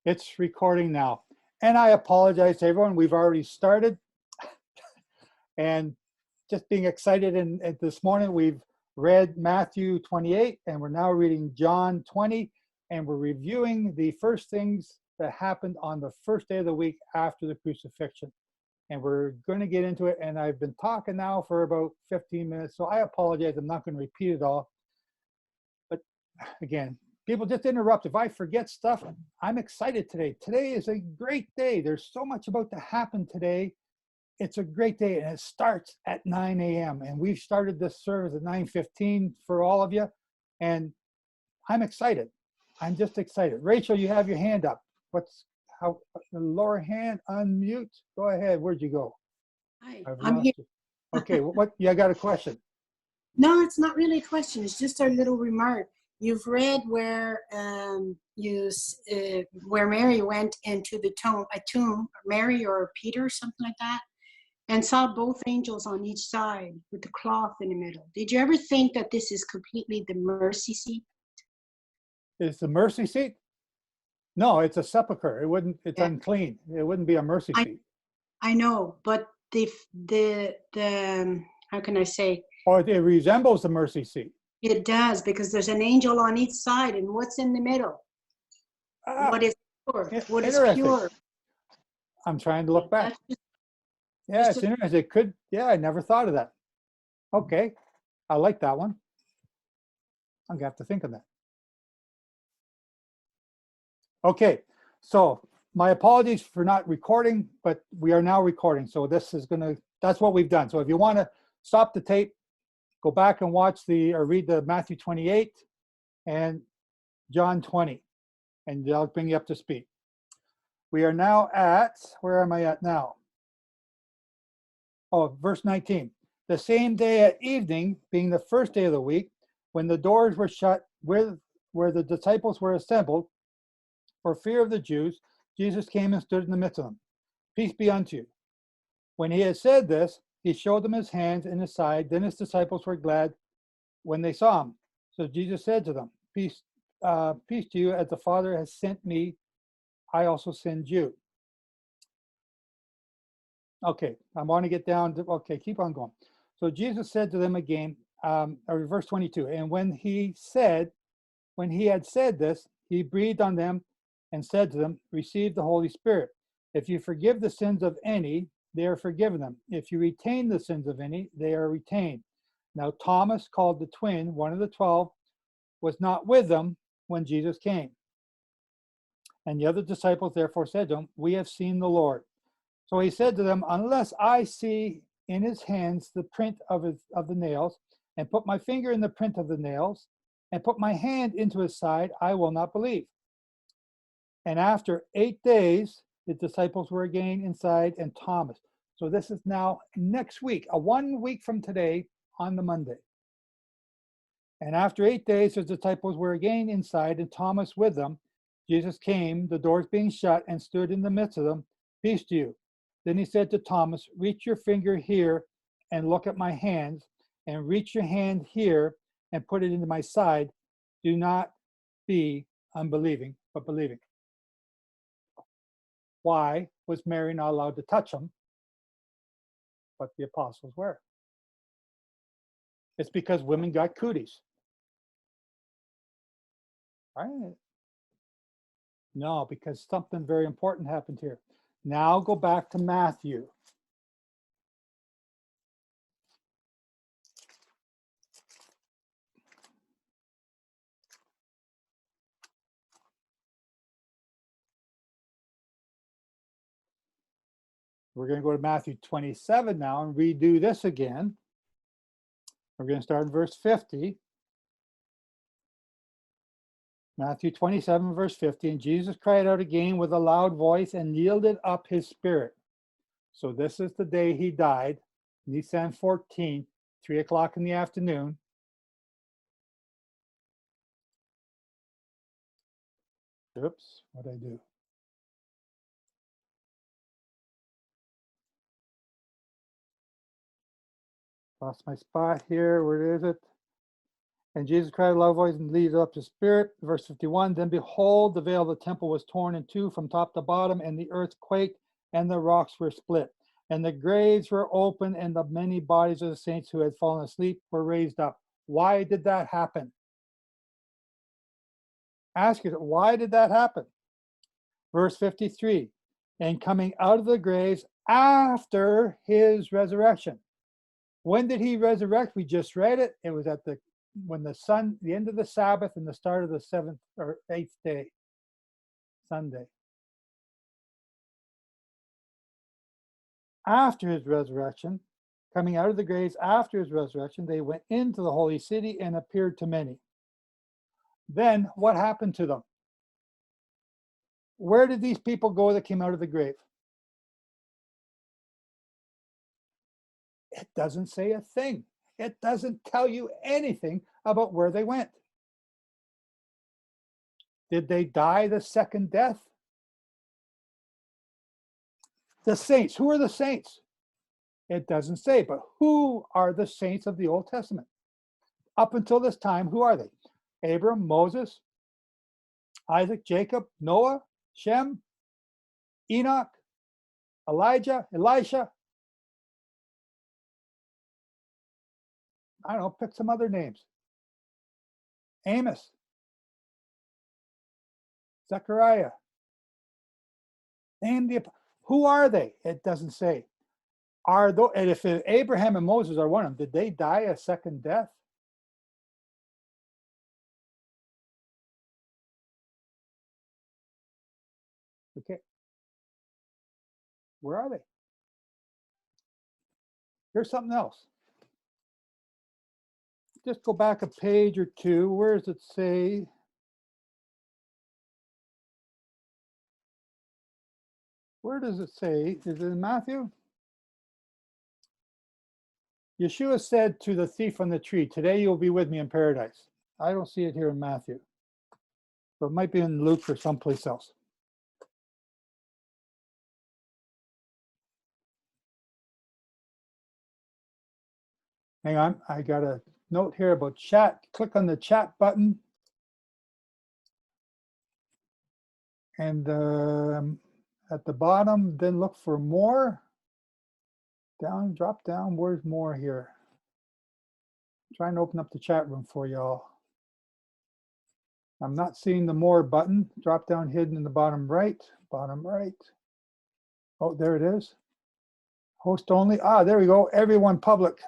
It's recording now. And I apologize to everyone. We've already started. And just being excited. And this morning we've read Matthew 28, and we're now reading John 20. And we're reviewing the first things that happened on the first day of the week after the crucifixion. And we're going to get into it. And I've been talking now for about 15 minutes. So I apologize. I'm not going to repeat it all. But again, people just interrupt. If I forget stuff, I'm excited today. Today is a great day. There's so much about to happen today. It's a great day, and it starts at 9 a.m. And we've started this service at 9:15 for all of you. And I'm excited. I'm just excited. Rachel, you have your hand up. How the lower hand, unmute. Go ahead. Where'd you go? Hi, I've I'm lost here. you. Okay, what? Yeah, I got a question. No, it's not really a question. It's just a little remark. You've read where where Mary went into the tomb, Mary or Peter, something like that, and saw both angels on each side with the cloth in the middle. Did you ever think that this is completely the mercy seat? Is the mercy seat? No, it's a sepulcher. It wouldn't. It's Yeah. unclean. It wouldn't be a mercy seat. I know, but the how can I say? Or it resembles the mercy seat. It does, because there's an angel on each side, and what's in the middle? What is pure? What is pure? I'm trying to look back. Yeah, just it's interesting. It could. Yeah, I never thought of that. Okay, I like that one. I'm gonna have to think of that. Okay, so my apologies for not recording, but we are now recording. So this is that's what we've done. So if you want to stop the tape, go back and watch or read the Matthew 28 and John 20, and I'll bring you up to speed. We are now at, where am I at now? Oh, verse 19. The same day at evening, being the first day of the week, when the doors were shut where the disciples were assembled, for fear of the Jews, Jesus came and stood in the midst of them. Peace be unto you. When he had said this, he showed them his hands and his side. Then his disciples were glad when they saw him. So Jesus said to them, peace to you. As the Father has sent me, I also send you. Okay, I want to get down to, okay, keep on going. So Jesus said to them again, verse 22, and when he had said this, he breathed on them and said to them, receive the Holy Spirit. If you forgive the sins of any, they are forgiven them. If you retain the sins of any, they are retained. Now Thomas, called the twin, one of the 12, was not with them when Jesus came. And the other disciples therefore said to him, we have seen the Lord. So he said to them, unless I see in his hands the print of the nails, and put my finger in the print of the nails, and put my hand into his side, I will not believe. And after 8 days, the disciples were again inside, and Thomas. So this is now next week, 1 week from today, on the Monday. And after 8 days, the disciples were again inside, and Thomas with them. Jesus came, the doors being shut, and stood in the midst of them. Peace to you. Then he said to Thomas, reach your finger here and look at my hands, and reach your hand here and put it into my side. Do not be unbelieving, but believing. Why was Mary not allowed to touch him, but the apostles were? It's because women got cooties. Right? No, because something very important happened here. Now go back to Matthew. We're going to go to Matthew 27 now and redo this again. We're going to start in verse 50. Matthew 27, verse 50. And Jesus cried out again with a loud voice and yielded up his spirit. So this is the day he died, Nisan 14th, 3 o'clock in the afternoon. Oops, what'd I do? Lost my spot here. Where is it? And Jesus cried a loud voice and lifted up his spirit. Verse 51, then behold, the veil of the temple was torn in two from top to bottom, and the earth quaked, and the rocks were split. And the graves were open, and the many bodies of the saints who had fallen asleep were raised up. Why did that happen? Ask yourself, why did that happen? Verse 53, and coming out of the graves after his resurrection. When did he resurrect? We just read it. It was at the end of the Sabbath and the start of the 7th or 8th day, Sunday. After his resurrection, coming out of the graves after his resurrection, they went into the holy city and appeared to many. Then what happened to them? Where did these people go that came out of the grave? It doesn't say a thing. It doesn't tell you anything about where they went. Did they die the second death? The saints. Who are the saints? It doesn't say, but who are the saints of the Old Testament? Up until this time, who are they? Abram, Moses, Isaac, Jacob, Noah, Shem, Enoch, Elijah, Elisha. I don't know, pick some other names. Amos, Zechariah. Who are they? It doesn't say. And if Abraham and Moses are one of them, did they die a second death? Okay. Where are they? Here's something else. Just go back a page or two. Where does it say? Where does it say? Is it in Matthew? Yeshua said to the thief on the tree, today you'll be with me in paradise. I don't see it here in Matthew. But it might be in Luke or someplace else. Hang on, I got a note here about chat. Click on the chat button. And at the bottom, then look for more. Down, drop down, where's more here? I'm trying to open up the chat room for y'all. I'm not seeing the more button. Drop down hidden in the bottom right. Bottom right. Oh, there it is. Host only. Ah, there we go. Everyone public.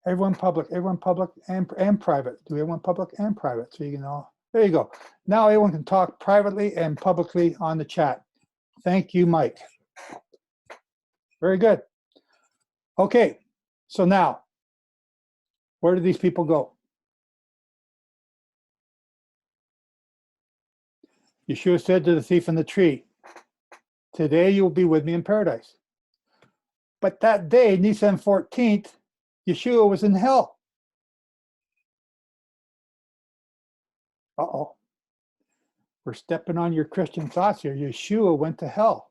Everyone public and private. Do everyone public and private? So you can all, there you go. Now everyone can talk privately and publicly on the chat. Thank you, Mike. Very good. Okay, so now, where do these people go? Yeshua said to the thief on the tree, today you will be with me in paradise. But that day, Nisan 14th, Yeshua was in hell. Uh-oh. We're stepping on your Christian thoughts here. Yeshua went to hell.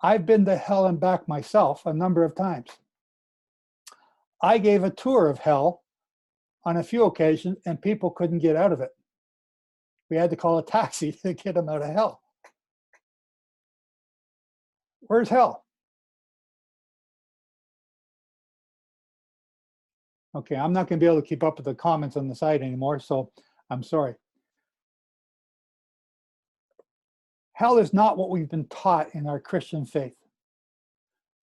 I've been to hell and back myself a number of times. I gave a tour of hell on a few occasions, and people couldn't get out of it. We had to call a taxi to get them out of hell. Where's hell? Okay, I'm not going to be able to keep up with the comments on the site anymore, so I'm sorry. Hell is not what we've been taught in our Christian faith.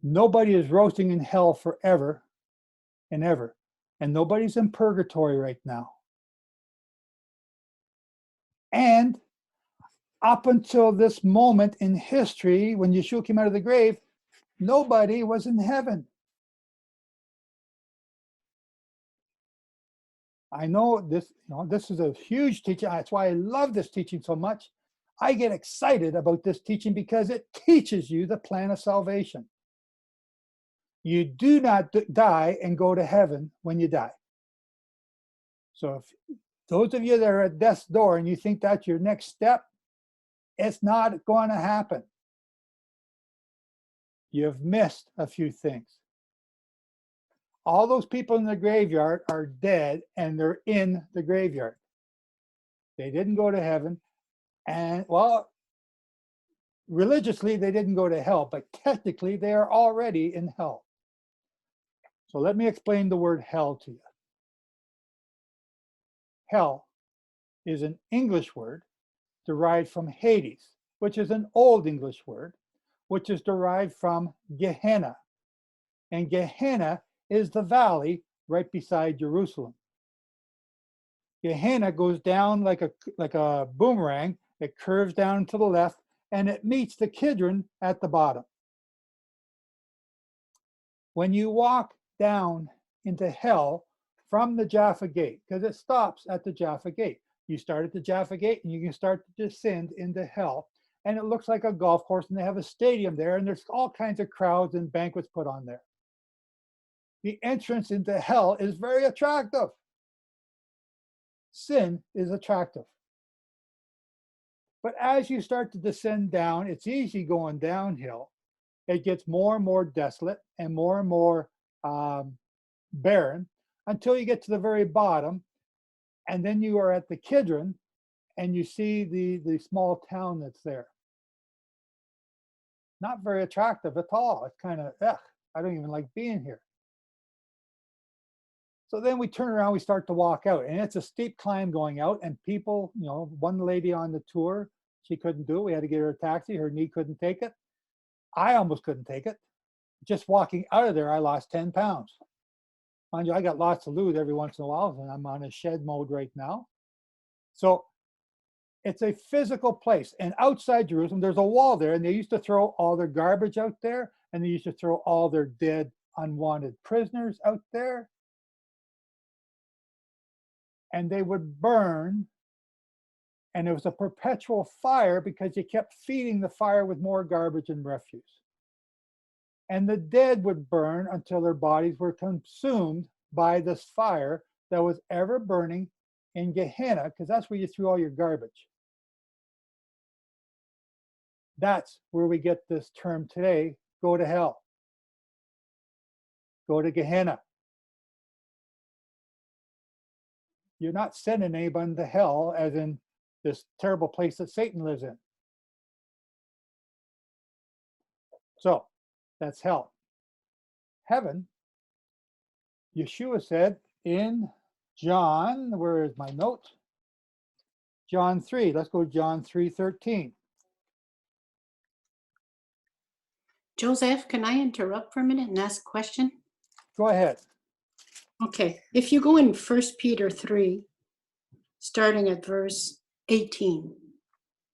Nobody is roasting in hell forever and ever, and nobody's in purgatory right now. And up until this moment in history, when Yeshua came out of the grave, nobody was in heaven. I know this, this is a huge teaching. That's why I love this teaching so much. I get excited about this teaching because it teaches you the plan of salvation. You do not die and go to heaven when you die. So if those of you that are at death's door and you think that's your next step, it's not going to happen. you've missed a few things. All those people in the graveyard are dead and they're in the graveyard. They didn't go to heaven. And well, religiously, they didn't go to hell, but technically they are already in hell. So let me explain the word hell to you. Hell is an English word derived from Hades, which is an Old English word, which is derived from Gehenna. And Gehenna is the valley right beside Jerusalem. Gehenna goes down like a boomerang. It curves down to the left, and it meets the Kidron at the bottom. When you walk down into hell from the Jaffa Gate, because it stops at the Jaffa Gate. You start at the Jaffa Gate, and you can start to descend into hell. And it looks like a golf course, and they have a stadium there, and there's all kinds of crowds and banquets put on there. The entrance into hell is very attractive. Sin is attractive. But as you start to descend down, it's easy going downhill. It gets more and more desolate and more barren until you get to the very bottom. And then you are at the Kidron and you see the small town that's there. Not very attractive at all. It's kind of, I don't even like being here. So then we turn around, we start to walk out, and it's a steep climb going out, and people, one lady on the tour, she couldn't do it. We had to get her a taxi. Her knee couldn't take it. I almost couldn't take it. Just walking out of there, I lost 10 pounds. Mind you, I got lots to lose every once in a while, and I'm on a shed mode right now. So it's a physical place. And outside Jerusalem, there's a wall there, and they used to throw all their garbage out there, and they used to throw all their dead, unwanted prisoners out there. And they would burn, and it was a perpetual fire because you kept feeding the fire with more garbage and refuse. And the dead would burn until their bodies were consumed by this fire that was ever burning in Gehenna, because that's where you threw all your garbage. That's where we get this term today, go to hell. Go to Gehenna. You're not sending anybody to hell as in this terrible place that Satan lives in. So that's hell. Heaven, Yeshua said in John, where is my note? John 3, let's go John 3:13. Joseph, can I interrupt for a minute and ask a question? Go ahead. Okay, if you go in 1 Peter 3, starting at verse 18.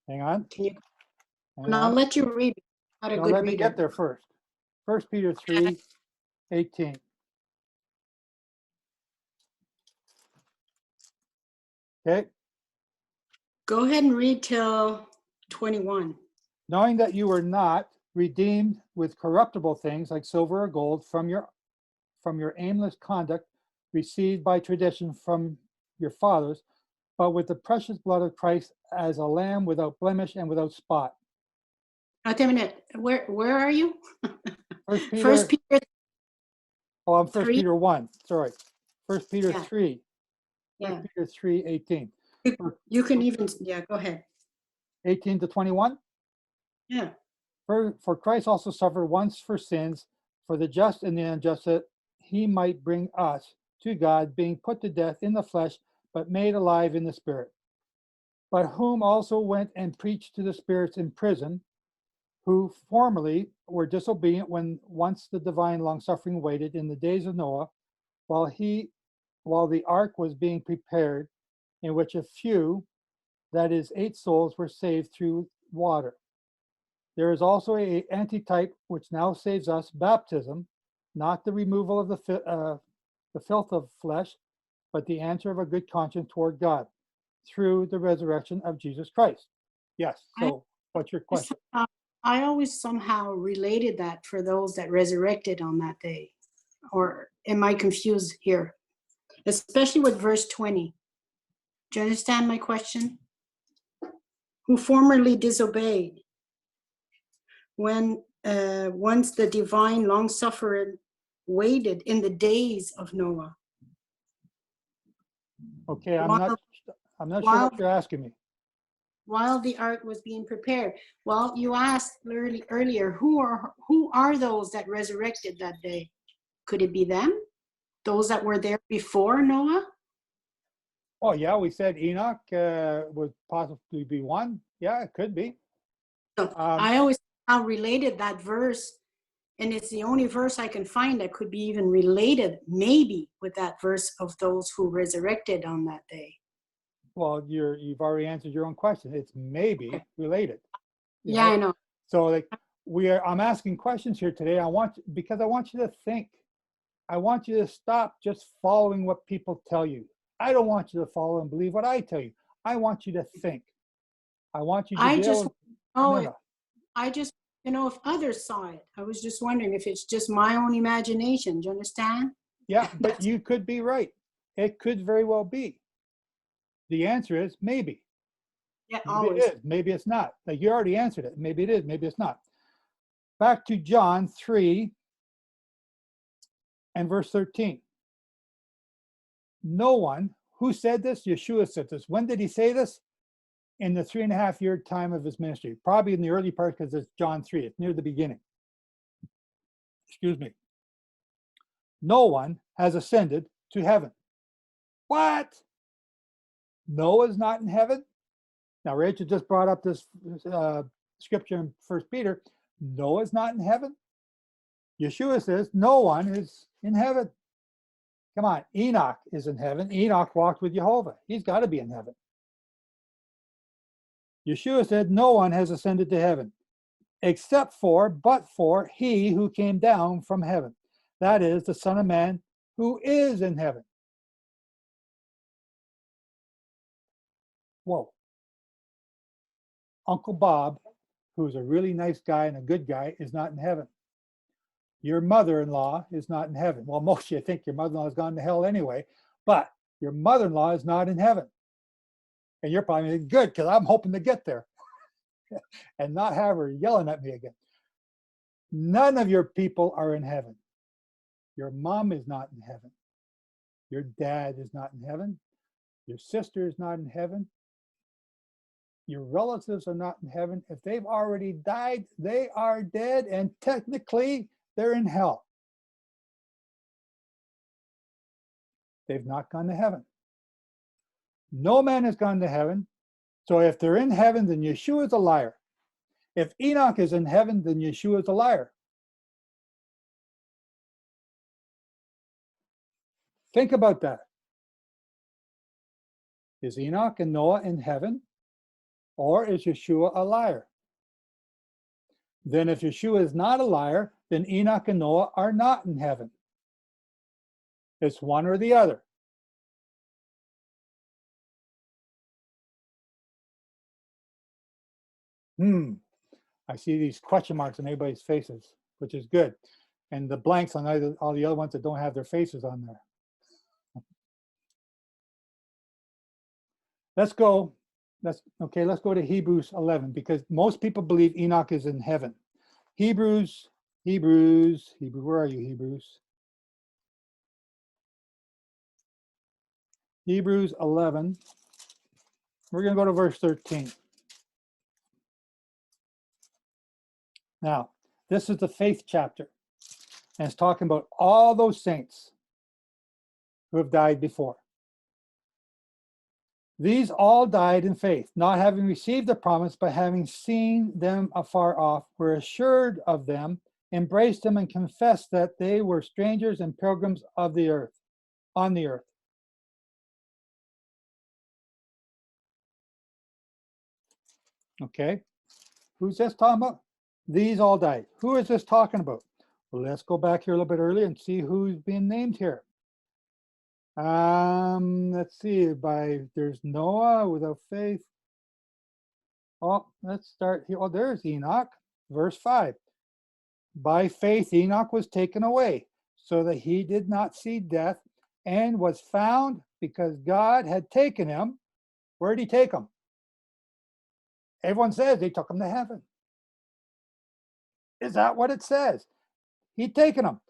Hang on. Can you? And I'll let you read. Not a No, good let me reader. get there first. 1 Peter 3:18. Okay. Go ahead and read till 21. Knowing that you were not redeemed with corruptible things like silver or gold from your aimless conduct received by tradition from your fathers, but with the precious blood of Christ as a lamb without blemish and without spot. Wait a minute. Where are you? First Peter. First Peter. Oh, I'm 1 3? Peter 1. Sorry. 1 Peter Yeah. 3. 1 Yeah. Peter 3:18. You can even, go ahead. 18 to 21. Yeah. For Christ also suffered once for sins, for the just and the unjust, that he might bring us to God, being put to death in the flesh, but made alive in the spirit. But whom also went and preached to the spirits in prison, who formerly were disobedient when once the divine long-suffering waited in the days of Noah, while the ark was being prepared, in which a few, that is 8 souls, were saved through water. There is also an antitype which now saves us, baptism, not the removal of the filth of flesh, but the answer of a good conscience toward God through the resurrection of Jesus Christ. Yes. So what's your question? I always somehow related that for those that resurrected on that day. Or am I confused here? Especially with verse 20. Do you understand my question? Who formerly disobeyed when once the divine long-suffering waited in the days of Noah. Okay, I'm While, not sure what you're asking me. while the ark was being prepared. Well, you asked earlier, who are those that resurrected that day? Could it be them? Those that were there before Noah? Oh yeah, we said Enoch would possibly be one. Yeah, it could be. So I always related that verse, and it's the only verse I can find that could be even related, maybe, with that verse of those who resurrected on that day. Well, you've already answered your own question. It's maybe related. Yeah, I know. So like I'm asking questions here today. Because I want you to think. I want you to stop just following what people tell you. I don't want you to follow and believe what I tell you. I want you to think. I want you to be able. I just, if others saw it. I was just wondering if it's just my own imagination. Do you understand? Yeah, but you could be right. It could very well be. The answer is maybe. Yeah, maybe always. it is. Maybe it's not. Like you already answered it. Maybe it is. Maybe it's not. Back to John 3 and verse 13. No one who said this, Yeshua said this. When did he say this? In the 3.5-year time of his ministry, probably in the early part because it's John 3, it's near the beginning. Excuse me. No one has ascended to heaven. What? Noah's not in heaven? Now, Rachel just brought up this scripture in 1 Peter. Noah's not in heaven? Yeshua says no one is in heaven. Come on, Enoch is in heaven. Enoch walked with Yehovah. He's got to be in heaven. Yeshua said no one has ascended to heaven but for he who came down from heaven. That is the Son of Man who is in heaven. Whoa. Uncle Bob, who's a really nice guy and a good guy, is not in heaven. Your mother-in-law is not in heaven. Well, most of you think your mother-in-law has gone to hell anyway, but your mother-in-law is not in heaven. And you're probably thinking, good, because I'm hoping to get there and not have her yelling at me again. None of your people are in heaven. Your mom is not in heaven. Your dad is not in heaven. Your sister is not in heaven. Your relatives are not in heaven. If they've already died, they are dead, and technically they're in hell. They've not gone to heaven. No man has gone to heaven. So if they're in heaven, then Yeshua is a liar. If Enoch is in heaven, then Yeshua is a liar. Think about that. Is Enoch and Noah in heaven? Or is Yeshua a liar? Then if Yeshua is not a liar, then Enoch and Noah are not in heaven. It's one or the other. I see these question marks on everybody's faces, which is good. And the blanks on all the other ones that don't have their faces on there. Let's go to Hebrews 11, because most people believe Enoch is in heaven. Hebrews, where are you, Hebrews? Hebrews 11. We're going to go to verse 13. Now, this is the faith chapter, and it's talking about all those saints who have died before. These all died in faith, not having received the promise, but having seen them afar off, were assured of them, embraced them, and confessed that they were strangers and pilgrims of the earth, on the earth. Okay, who's this talking about? These all died. Who is this talking about? Well, let's go back here a little bit earlier and see who's being named here. Let's see, there's Noah without faith. Oh, let's start here. Oh, there's Enoch, verse 5. By faith, Enoch was taken away so that he did not see death, and was found because God had taken him. Where did he take him? Everyone says they took him to heaven. Is that what it says? He'd taken them.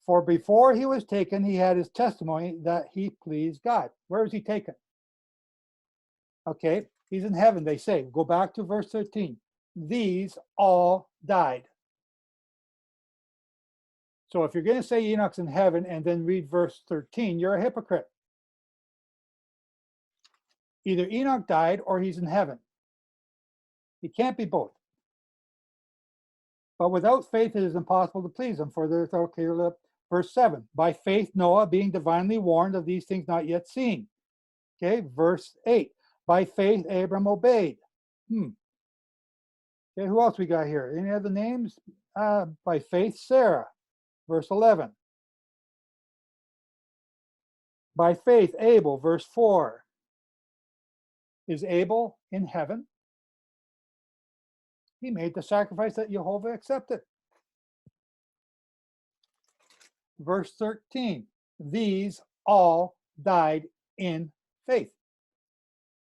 For before he was taken, he had his testimony that he pleased God. Where was he taken? Okay, he's in heaven, they say. Go back to verse 13. These all died. So if you're going to say Enoch's in heaven and then read verse 13, you're a hypocrite. Either Enoch died or he's in heaven. He can't be both. But without faith, it is impossible to please him. For there's okay, verse 7. By faith, Noah, being divinely warned of these things not yet seen. Okay, verse 8. By faith, Abram obeyed. Okay, who else we got here? Any other names? By faith, Sarah. Verse 11. By faith, Abel. Verse 4. Is Abel in heaven? He made the sacrifice that Yehovah accepted. Verse 13. These all died in faith.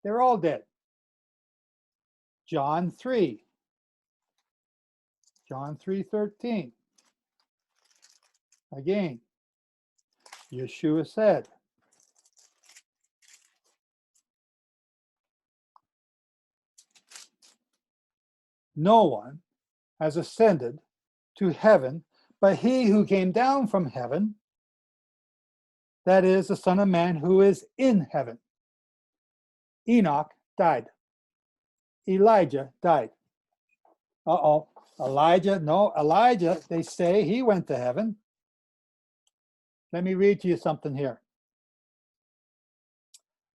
They're all dead. John 3. John 3:13. Again, Yeshua said, no one has ascended to heaven but he who came down from heaven, that is the Son of Man who is in heaven. Enoch died. Elijah died. Elijah, they say he went to heaven. Let me read to you something here.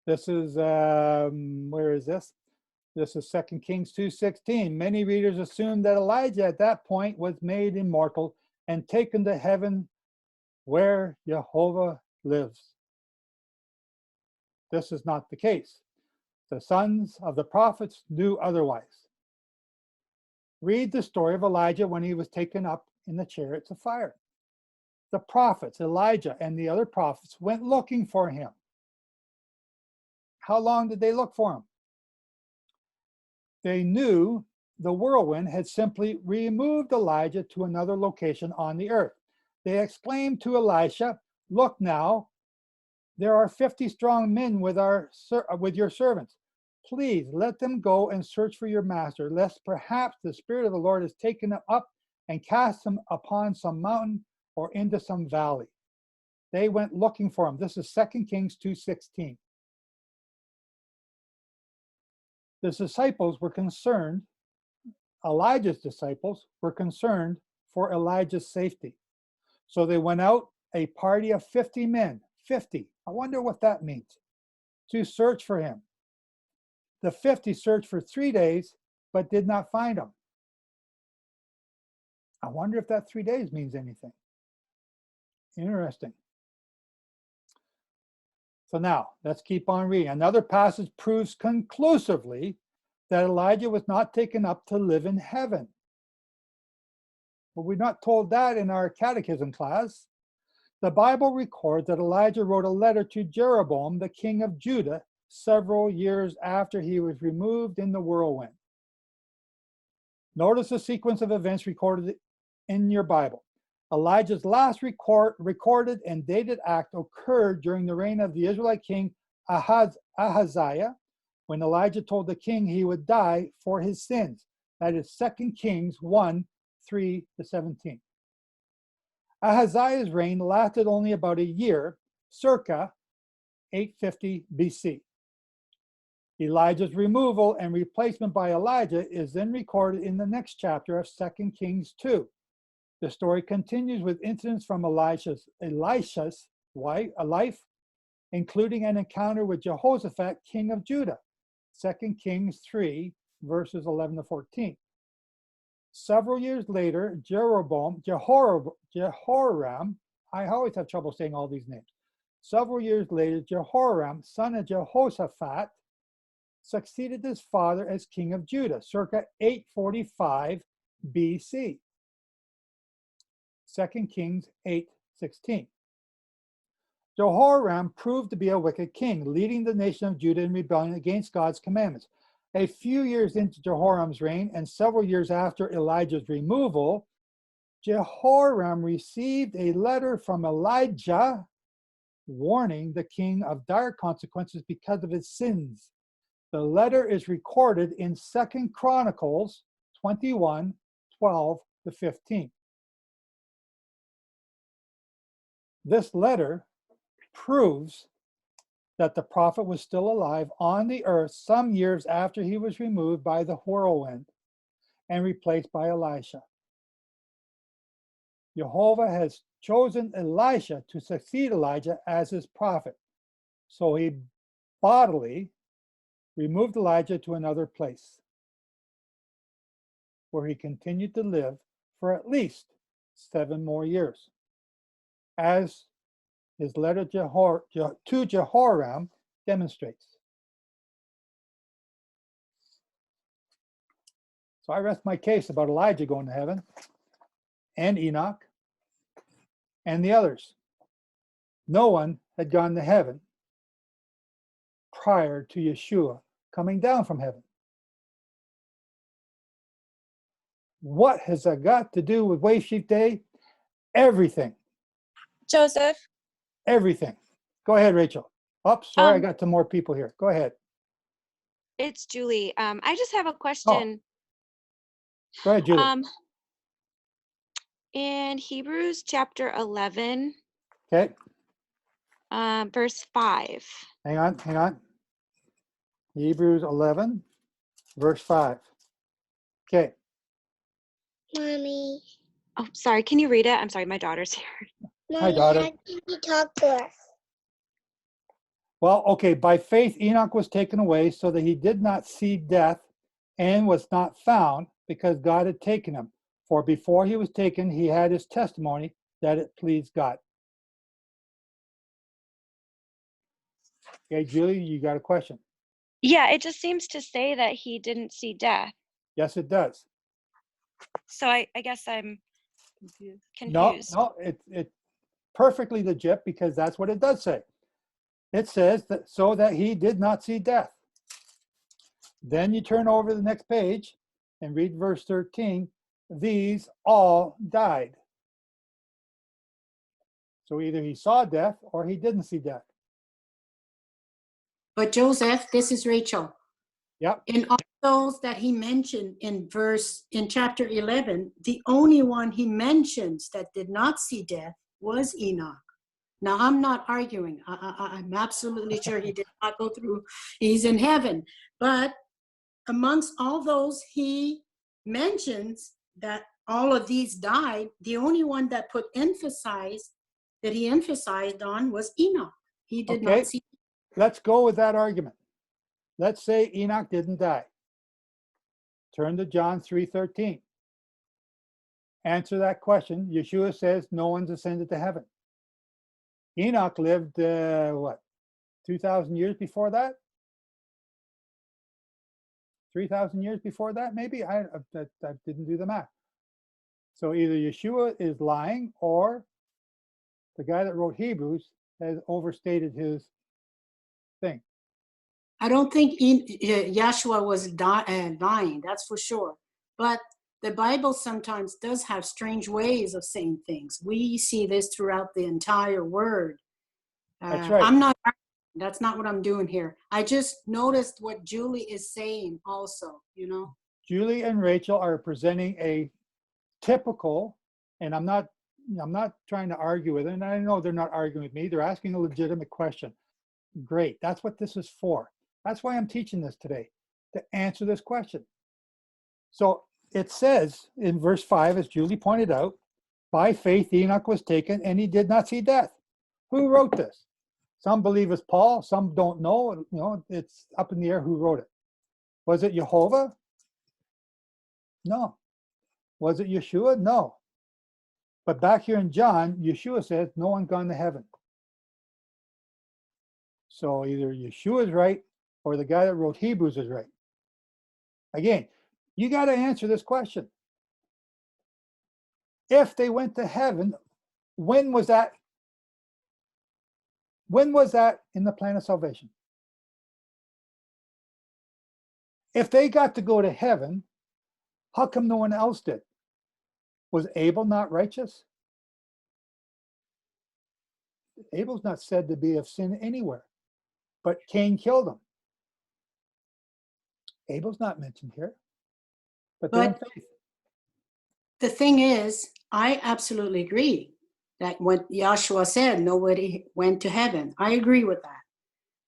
This is, where is this? This is 2 Kings 2:16. Many readers assume that Elijah at that point was made immortal and taken to heaven where Yehovah lives. This is not the case. The sons of the prophets knew otherwise. Read the story of Elijah when he was taken up in the chariots of fire. The prophets, Elijah and the other prophets, went looking for him. How long did they look for him? They knew the whirlwind had simply removed Elijah to another location on the earth. They exclaimed to Elisha, look now, there are 50 strong men with your servants. Please let them go and search for your master, lest perhaps the Spirit of the Lord has taken him up and cast him upon some mountain or into some valley. They went looking for him. This is 2 Kings 2:16. The disciples were concerned, Elijah's disciples were concerned for Elijah's safety. So they went out, a party of 50 men, 50. I wonder what that means, to search for him. The 50 searched for 3 days, but did not find him. I wonder if that 3 days means anything. Interesting. So now, let's keep on reading. Another passage proves conclusively that Elijah was not taken up to live in heaven. But we're not told that in our catechism class. The Bible records that Elijah wrote a letter to Jeroboam, the king of Judah, several years after he was removed in the whirlwind. Notice the sequence of events recorded in your Bible. Elijah's last recorded and dated act occurred during the reign of the Israelite king Ahaziah, when Elijah told the king he would die for his sins. That is 2 Kings 1:3-17. Ahaziah's reign lasted only about a year, circa 850 BC. Elijah's removal and replacement by Elijah is then recorded in the next chapter of 2 Kings 2. The story continues with incidents from Elisha's life, including an encounter with Jehoshaphat, king of Judah, 2 Kings 3, verses 11-14. Several years later, Jehoram, I always have trouble saying all these names. Several years later, Jehoram, son of Jehoshaphat, succeeded his father as king of Judah, circa 845 BC. 2 Kings 8:16. Jehoram proved to be a wicked king, leading the nation of Judah in rebellion against God's commandments. A few years into Jehoram's reign and several years after Elijah's removal, Jehoram received a letter from Elijah warning the king of dire consequences because of his sins. The letter is recorded in 2 Chronicles 21, 12 to 15. This letter proves that the prophet was still alive on the earth some years after he was removed by the whirlwind and replaced by Elisha. Yehovah has chosen Elisha to succeed Elijah as his prophet. So he bodily removed Elijah to another place where he continued to live for at least 7 more years, as his letter to Jehoram demonstrates. So I rest my case about Elijah going to heaven, and Enoch, and the others. No one had gone to heaven prior to Yeshua coming down from heaven. What has that got to do with Wave Sheaf Day? Everything. Joseph. Everything. Go ahead, Rachel. Oh, sorry, I got some more people here. Go ahead. It's Julie. I just have a question. Go ahead, Julie. In Hebrews chapter 11, Okay. verse 5. Hang on. Hebrews 11, verse 5. Okay. Mommy. Oh, sorry. Can you read it? I'm sorry. My daughter's here. Mommy, Hi, daughter. how can you talk to us? Well, okay, by faith Enoch was taken away so that he did not see death and was not found because God had taken him. For before he was taken, he had his testimony that it pleased God. Okay, Julie, you got a question? Yeah, it just seems to say that he didn't see death. Yes, it does. So I guess I'm confused. No, it's perfectly legit because that's what it does say. It says that so that he did not see death. Then you turn over the next page and read verse 13. These all died. So either he saw death or he didn't see death. But Joseph, this is Rachel. Yep. In all those that he mentioned in chapter 11, the only one he mentions that did not see death was Enoch. Now, I'm not arguing. I'm absolutely sure he did not go through. He's in heaven. But amongst all those he mentions that all of these died, the only one that he emphasized on was Enoch. He did not see. Let's go with that argument. Let's say Enoch didn't die. Turn to John 3:13. Answer that question. Yeshua says no one's ascended to heaven. Enoch lived, 2,000 years before that? 3,000 years before that, maybe? I didn't do the math. So either Yeshua is lying or the guy that wrote Hebrews has overstated his thing. I don't think Yeshua was dying, that's for sure. But the Bible sometimes does have strange ways of saying things. We see this throughout the entire word. That's right. That's not what I'm doing here. I just noticed what Julie is saying also, Julie and Rachel are presenting a typical, and I'm not trying to argue with them, and I know they're not arguing with me. They're asking a legitimate question. Great. That's what this is for. That's why I'm teaching this today, to answer this question. So it says in verse 5, as Julie pointed out, by faith Enoch was taken and he did not see death. Who wrote this? Some believe it's Paul, some don't know. It's up in the air who wrote it. Was it Yehovah? No. Was it Yeshua? No. But back here in John, Yeshua says no one's gone to heaven. So either Yeshua is right or the guy that wrote Hebrews is right. Again, you got to answer this question. If they went to heaven, when was that? When was that in the plan of salvation? If they got to go to heaven, how come no one else did? Was Abel not righteous? Abel's not said to be of sin anywhere, but Cain killed him. Abel's not mentioned here, but they're in But faith. the thing is, I absolutely agree that what Yahshua said, nobody went to heaven. I agree with that.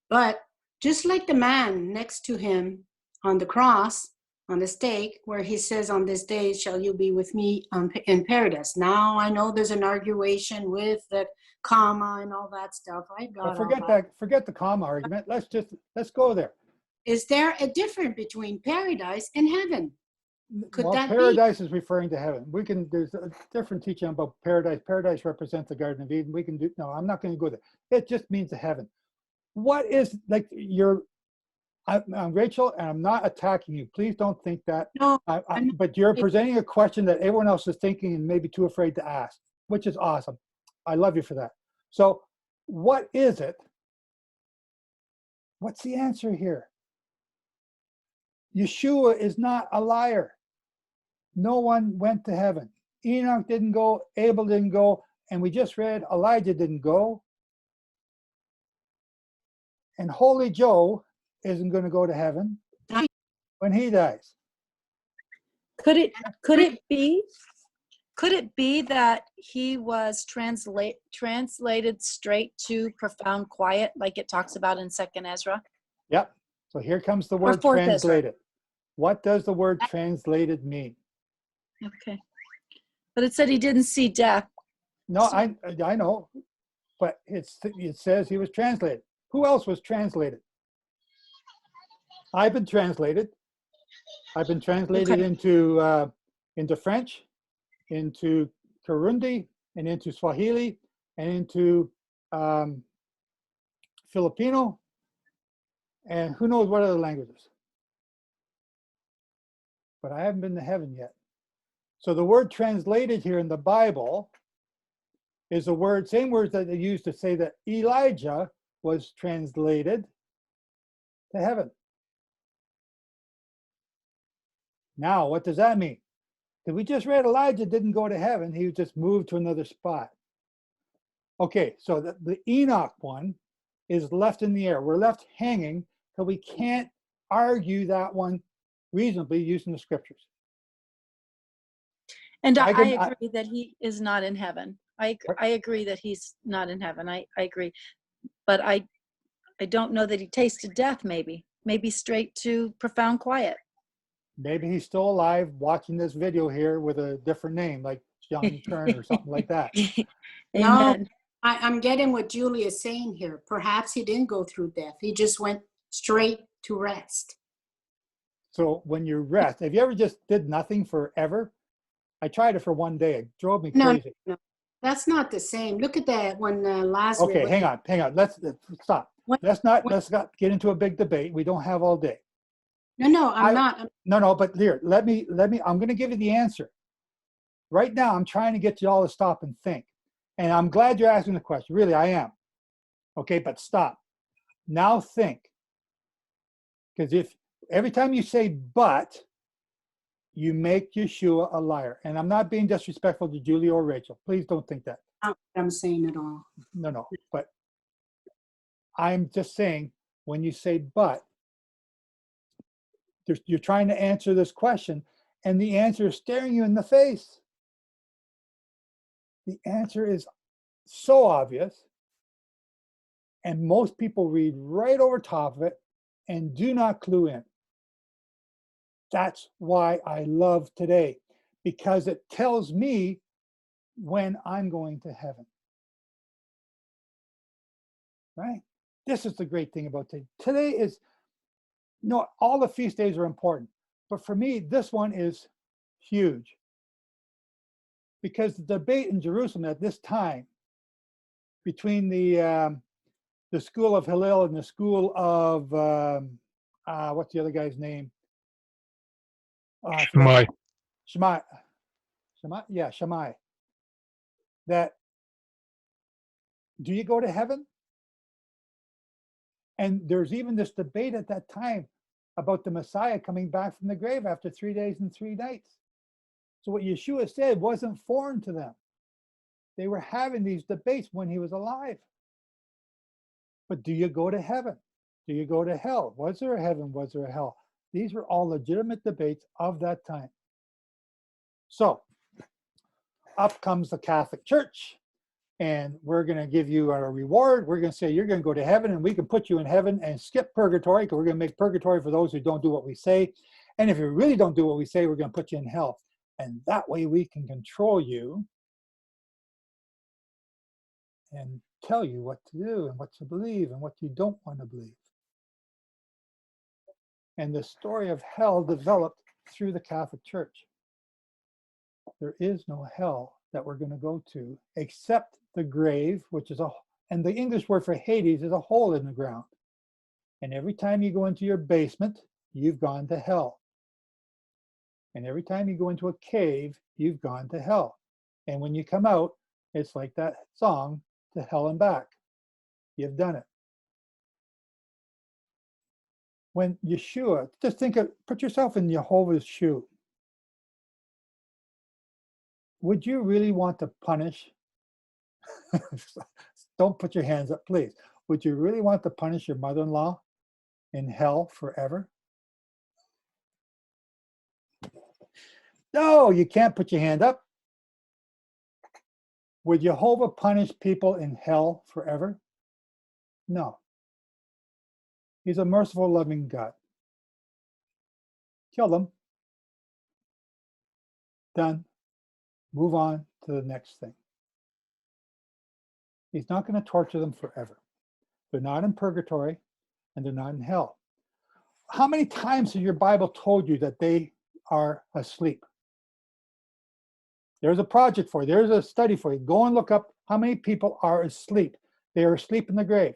But just like the man next to him on the cross, on the stake, where he says, on this day shall you be with me in paradise. Now I know there's an argument with the comma and all that stuff. I got But all forget that. that. Forget the comma argument. Let's go there. Is there a difference between paradise and heaven? Could Well, that be? paradise is referring to heaven. There's a different teaching about paradise. Paradise represents the Garden of Eden. No, I'm not going to go there. It just means the heaven. What is, like, I'm Rachel, and I'm not attacking you. Please don't think that. No, But you're presenting a question that everyone else is thinking and maybe too afraid to ask, which is awesome. I love you for that. So what is it? What's the answer here? Yeshua is not a liar. No one went to heaven. Enoch didn't go, Abel didn't go, and we just read Elijah didn't go. And Holy Joe isn't going to go to heaven when he dies. Could it be that he was translated straight to profound quiet, like it talks about in 2nd Ezra? Yep. So here comes the word 4th Ezra. translated. What does the word translated mean? Okay. But it said he didn't see death. No, I know, but it says he was translated. Who else was translated? I've been translated. I've been translated Okay. into French, into Kirundi, and into Swahili, and into Filipino, and who knows what other languages. But I haven't been to heaven yet. So the word translated here in the Bible is the word, same words that they used to say that Elijah was translated to heaven. Now, what does that mean? Because we just read Elijah didn't go to heaven, he just moved to another spot. Okay, so the Enoch one is left in the air. We're left hanging, so we can't argue that one reasonably using the scriptures. And I agree that he is not in heaven. I agree that he's not in heaven. I agree. But I don't know that he tasted death, maybe straight to profound quiet. Maybe he's still alive watching this video here with a different name, like John Kern or something like that. Amen. No, I'm getting what Julie is saying here. Perhaps he didn't go through death. He just went straight to rest. So when you rest, have you ever just did nothing forever? I tried it for one day. It drove me crazy. No, that's not the same. Look at that when Lazarus. Okay, hang on. Let's stop. Let's not get into a big debate. We don't have all day. No, I'm not. No, but here, let me, I'm going to give you the answer. Right now, I'm trying to get you all to stop and think. And I'm glad you're asking the question. Really, I am. Okay, but stop. Now think. Because if every time you say but, you make Yeshua a liar. And I'm not being disrespectful to Julie or Rachel. Please don't think that. Not what I'm saying at all. No. But I'm just saying, when you say but, you're trying to answer this question, and the answer is staring you in the face. The answer is so obvious, and most people read right over top of it and do not clue in. That's why I love today, because it tells me when I'm going to heaven. Right? This is the great thing about today. Today is, all the feast days are important, but for me, this one is huge. Because the debate in Jerusalem at this time between the school of Hillel and the school of what's the other guy's name? Shammai. Shammai. That, do you go to heaven? And there's even this debate at that time about the Messiah coming back from the grave after 3 days and 3 nights. So what Yeshua said wasn't foreign to them. They were having these debates when he was alive. But do you go to heaven? Do you go to hell? Was there a heaven? Was there a hell? These were all legitimate debates of that time. So up comes the Catholic Church, and we're going to give you a reward. We're going to say you're going to go to heaven, and we can put you in heaven and skip purgatory, because we're going to make purgatory for those who don't do what we say. And if you really don't do what we say, we're going to put you in hell. And that way we can control you and tell you what to do and what to believe and what you don't want to believe. And the story of hell developed through the Catholic Church. There is no hell that we're going to go to except the grave, which is and the English word for Hades is a hole in the ground. And every time you go into your basement, you've gone to hell. And every time you go into a cave, you've gone to hell. And when you come out, it's like that song, to hell and back. You've done it. When Yeshua, just put yourself in Yehovah's shoe. Would you really want to punish? Don't put your hands up, please. Would you really want to punish your mother-in-law in hell forever? No, you can't put your hand up. Would Yehovah punish people in hell forever? No. He's a merciful, loving God. Kill them. Done. Move on to the next thing. He's not going to torture them forever. They're not in purgatory, and they're not in hell. How many times has your Bible told you that they are asleep? There's a project for you. There's a study for you. Go and look up how many people are asleep. They are asleep in the grave.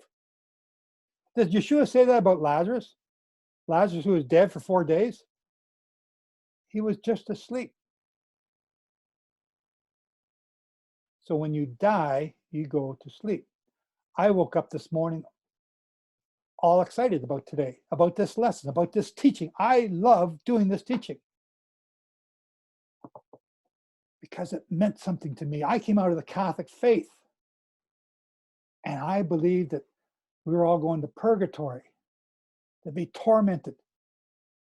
Does Yeshua say that about Lazarus? Lazarus, who was dead for 4 days? He was just asleep. So when you die, you go to sleep. I woke up this morning all excited about today, about this lesson, about this teaching. I love doing this teaching because it meant something to me. I came out of the Catholic faith, and I believed that we were all going to purgatory, to be tormented.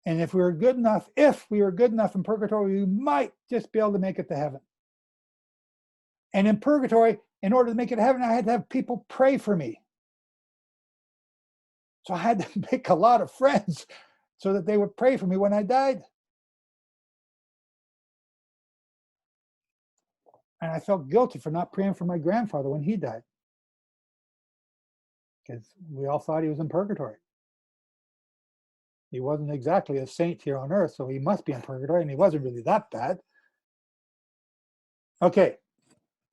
And if we were good enough in purgatory, we might just be able to make it to heaven. And in purgatory, in order to make it to heaven, I had to have people pray for me. So I had to make a lot of friends so that they would pray for me when I died. And I felt guilty for not praying for my grandfather when he died, because we all thought he was in purgatory. He wasn't exactly a saint here on earth, so he must be in purgatory, and he wasn't really that bad. Okay,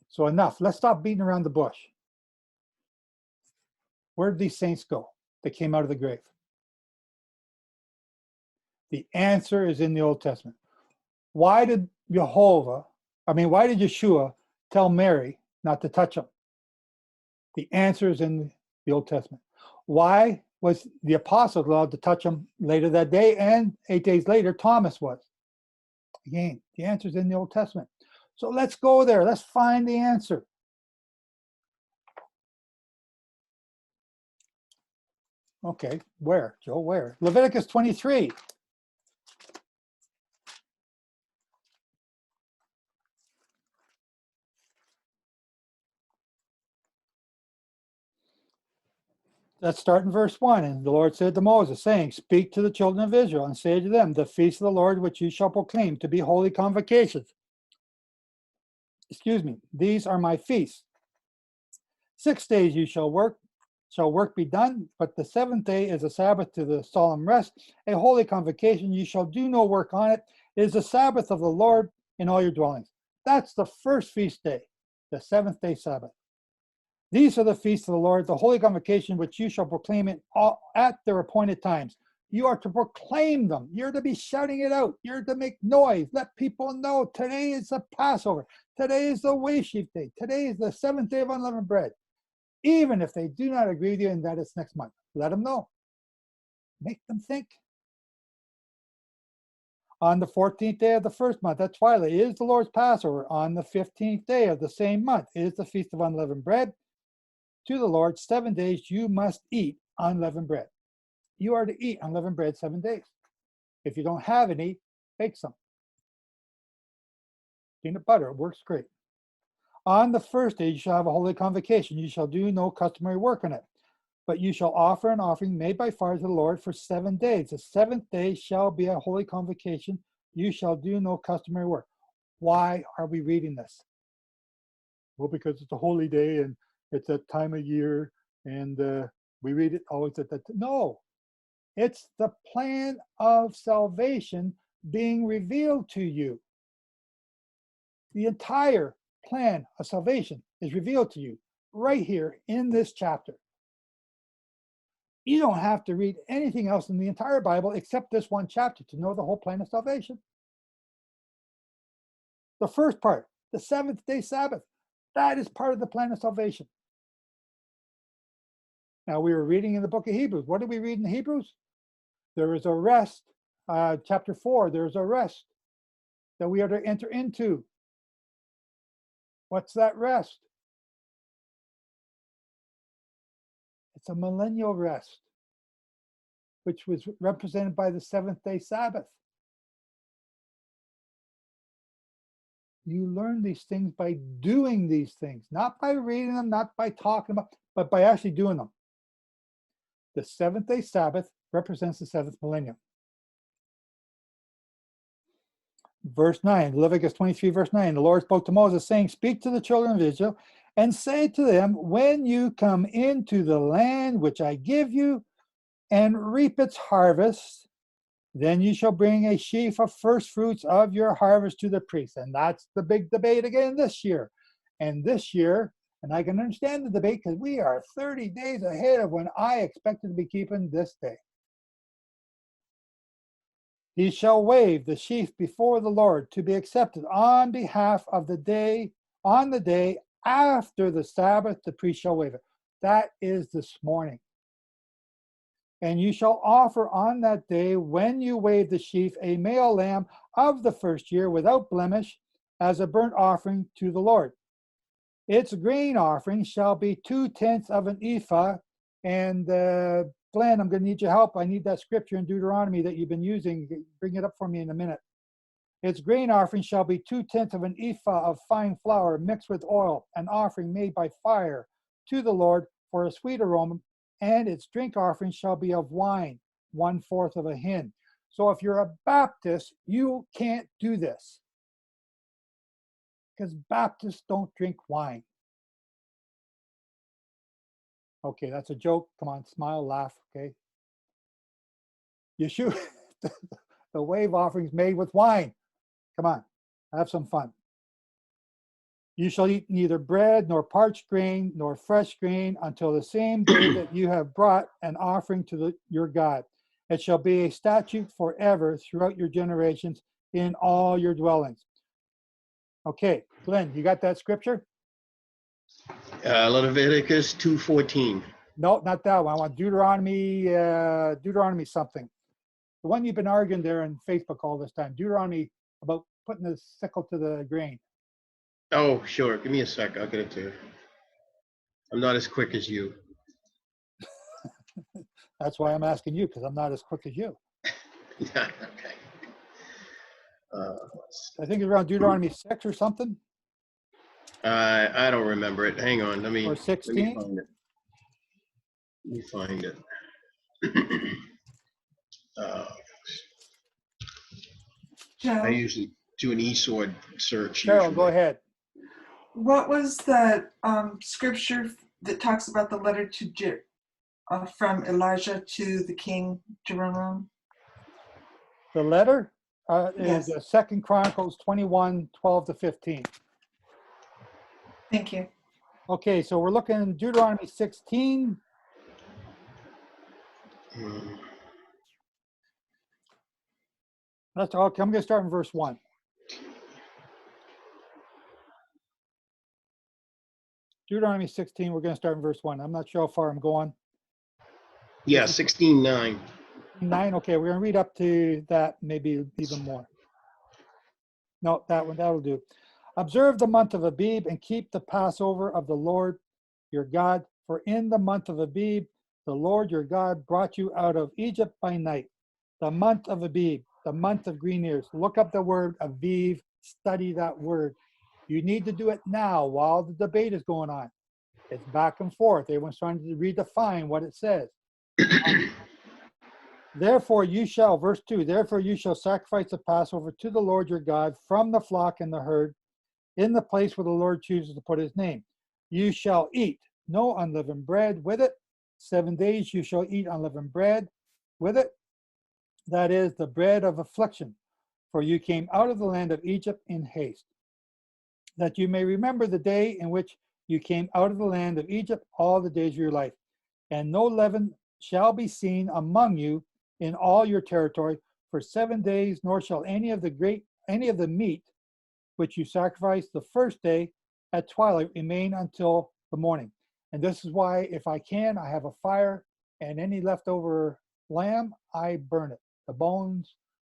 so enough. Let's stop beating around the bush. Where did these saints go? They came out of the grave. The answer is in the Old Testament. Why did Yeshua tell Mary not to touch him? The answer is in the Old Testament. Why was the apostles allowed to touch him later that day, and 8 days later Thomas was? Again, the answer is in the Old Testament. So let's go there. Let's find the answer. Okay, where, Joe, where? Leviticus 23. Let's start in verse 1. And the Lord said to Moses, saying, speak to the children of Israel and say to them, the feast of the Lord which you shall proclaim to be holy convocations. These are my feasts. 6 days you shall work be done, but the 7th day is a Sabbath to the solemn rest, a holy convocation. You shall do no work on it. It is the Sabbath of the Lord in all your dwellings. That's the first feast day, the 7th day Sabbath. These are the feasts of the Lord, the holy convocation, which you shall proclaim at their appointed times. You are to proclaim them. You're to be shouting it out. You're to make noise. Let people know today is the Passover. Today is the Wave Sheaf day. Today is the 7th day of Unleavened Bread. Even if they do not agree with you and that it's next month, let them know. Make them think. On the 14th day of the first month at twilight is the Lord's Passover. On the 15th day of the same month is the Feast of Unleavened Bread. To the Lord, 7 days you must eat unleavened bread. You are to eat unleavened bread 7 days. If you don't have any, bake some. Peanut butter, it works great. On the first day you shall have a holy convocation. You shall do no customary work on it, but you shall offer an offering made by fire to the Lord for 7 days. The seventh day shall be a holy convocation. You shall do no customary work. Why are we reading this? Well, because it's a holy day and it's a time of year, and we read it always at that. No, it's the plan of salvation being revealed to you. The entire plan of salvation is revealed to you right here in this chapter. You don't have to read anything else in the entire Bible except this one chapter to know the whole plan of salvation. The first part, the seventh day Sabbath, that is part of the plan of salvation. Now, we were reading in the book of Hebrews. What did we read in Hebrews? There is a rest. Chapter 4, there is a rest that we are to enter into. What's that rest? It's a millennial rest, which was represented by the seventh day Sabbath. You learn these things by doing these things, not by reading them, not by talking about, but by actually doing them. The seventh day Sabbath represents the seventh millennium. Verse 9, Leviticus 23, verse 9, the Lord spoke to Moses, saying, speak to the children of Israel and say to them, when you come into the land which I give you and reap its harvest, then you shall bring a sheaf of first fruits of your harvest to the priest. And that's the big debate again this year. And this year, and I can understand the debate because we are 30 days ahead of when I expected to be keeping this day. He shall wave the sheaf before the Lord to be accepted on behalf of the day, on the day after the Sabbath, the priest shall wave it. That is this morning. And you shall offer on that day, when you wave the sheaf, a male lamb of the first year without blemish as a burnt offering to the Lord. Its grain offering shall be 2/10 of an ephah. And Glenn, I'm going to need your help. I need that scripture in Deuteronomy that you've been using. Bring it up for me in a minute. Its grain offering shall be 2/10 of an ephah of fine flour mixed with oil, an offering made by fire to the Lord for a sweet aroma. And its drink offering shall be of wine, 1/4 of a hin. So if you're a Baptist, you can't do this, because Baptists don't drink wine. Okay, that's a joke. Come on, smile, laugh, okay? Yeshua, the wave offering's made with wine. Come on, have some fun. You shall eat neither bread, nor parched grain, nor fresh grain, until the same day that you have brought an offering to your God. It shall be a statute forever throughout your generations in all your dwellings. Okay, Glenn, you got that scripture? Leviticus 2:14. No, not that one. I want Deuteronomy something. The one you've been arguing there on Facebook all this time. Deuteronomy about putting the sickle to the grain. Oh, sure. Give me a sec. I'll get it to you. I'm not as quick as you. That's why I'm asking you, because I'm not as quick as you. Okay. I think it's around Deuteronomy 6 or something. I don't remember it. Hang on. Let me Or 16? find it. Let me find it. I Joe, usually do an eSword search. Cheryl, usually. go ahead. what was that scripture that talks about the letter to from Elijah to the king Jeroboam? The letter Yes. is 2 Chronicles 21:12-15. Thank you. Okay, so we're looking at Deuteronomy 16. That's okay. I'm going to start in verse 1. Deuteronomy 16, we're going to start in verse 1. I'm not sure how far I'm going. Yeah, 16:9. 9. Okay, we're going to read up to that, maybe even more. No, that one, that'll do. Observe the month of Abib and keep the Passover of the Lord your God. For in the month of Abib, the Lord your God brought you out of Egypt by night. The month of Abib, the month of green ears. Look up the word Aviv, study that word. You need to do it now while the debate is going on. It's back and forth. Everyone's trying to redefine what it says. Therefore you shall, verse 2, therefore you shall sacrifice the Passover to the Lord your God from the flock and the herd in the place where the Lord chooses to put his name. You shall eat no unleavened bread with it. 7 days you shall eat unleavened bread with it. That is the bread of affliction, for you came out of the land of Egypt in haste, that you may remember the day in which you came out of the land of Egypt all the days of your life. And no leaven shall be seen among you in all your territory for 7 days, nor shall any of the meat which you sacrifice the first day at twilight remain until the morning. And this is why, if I can, I have a fire, and any leftover lamb, I burn it. The bones,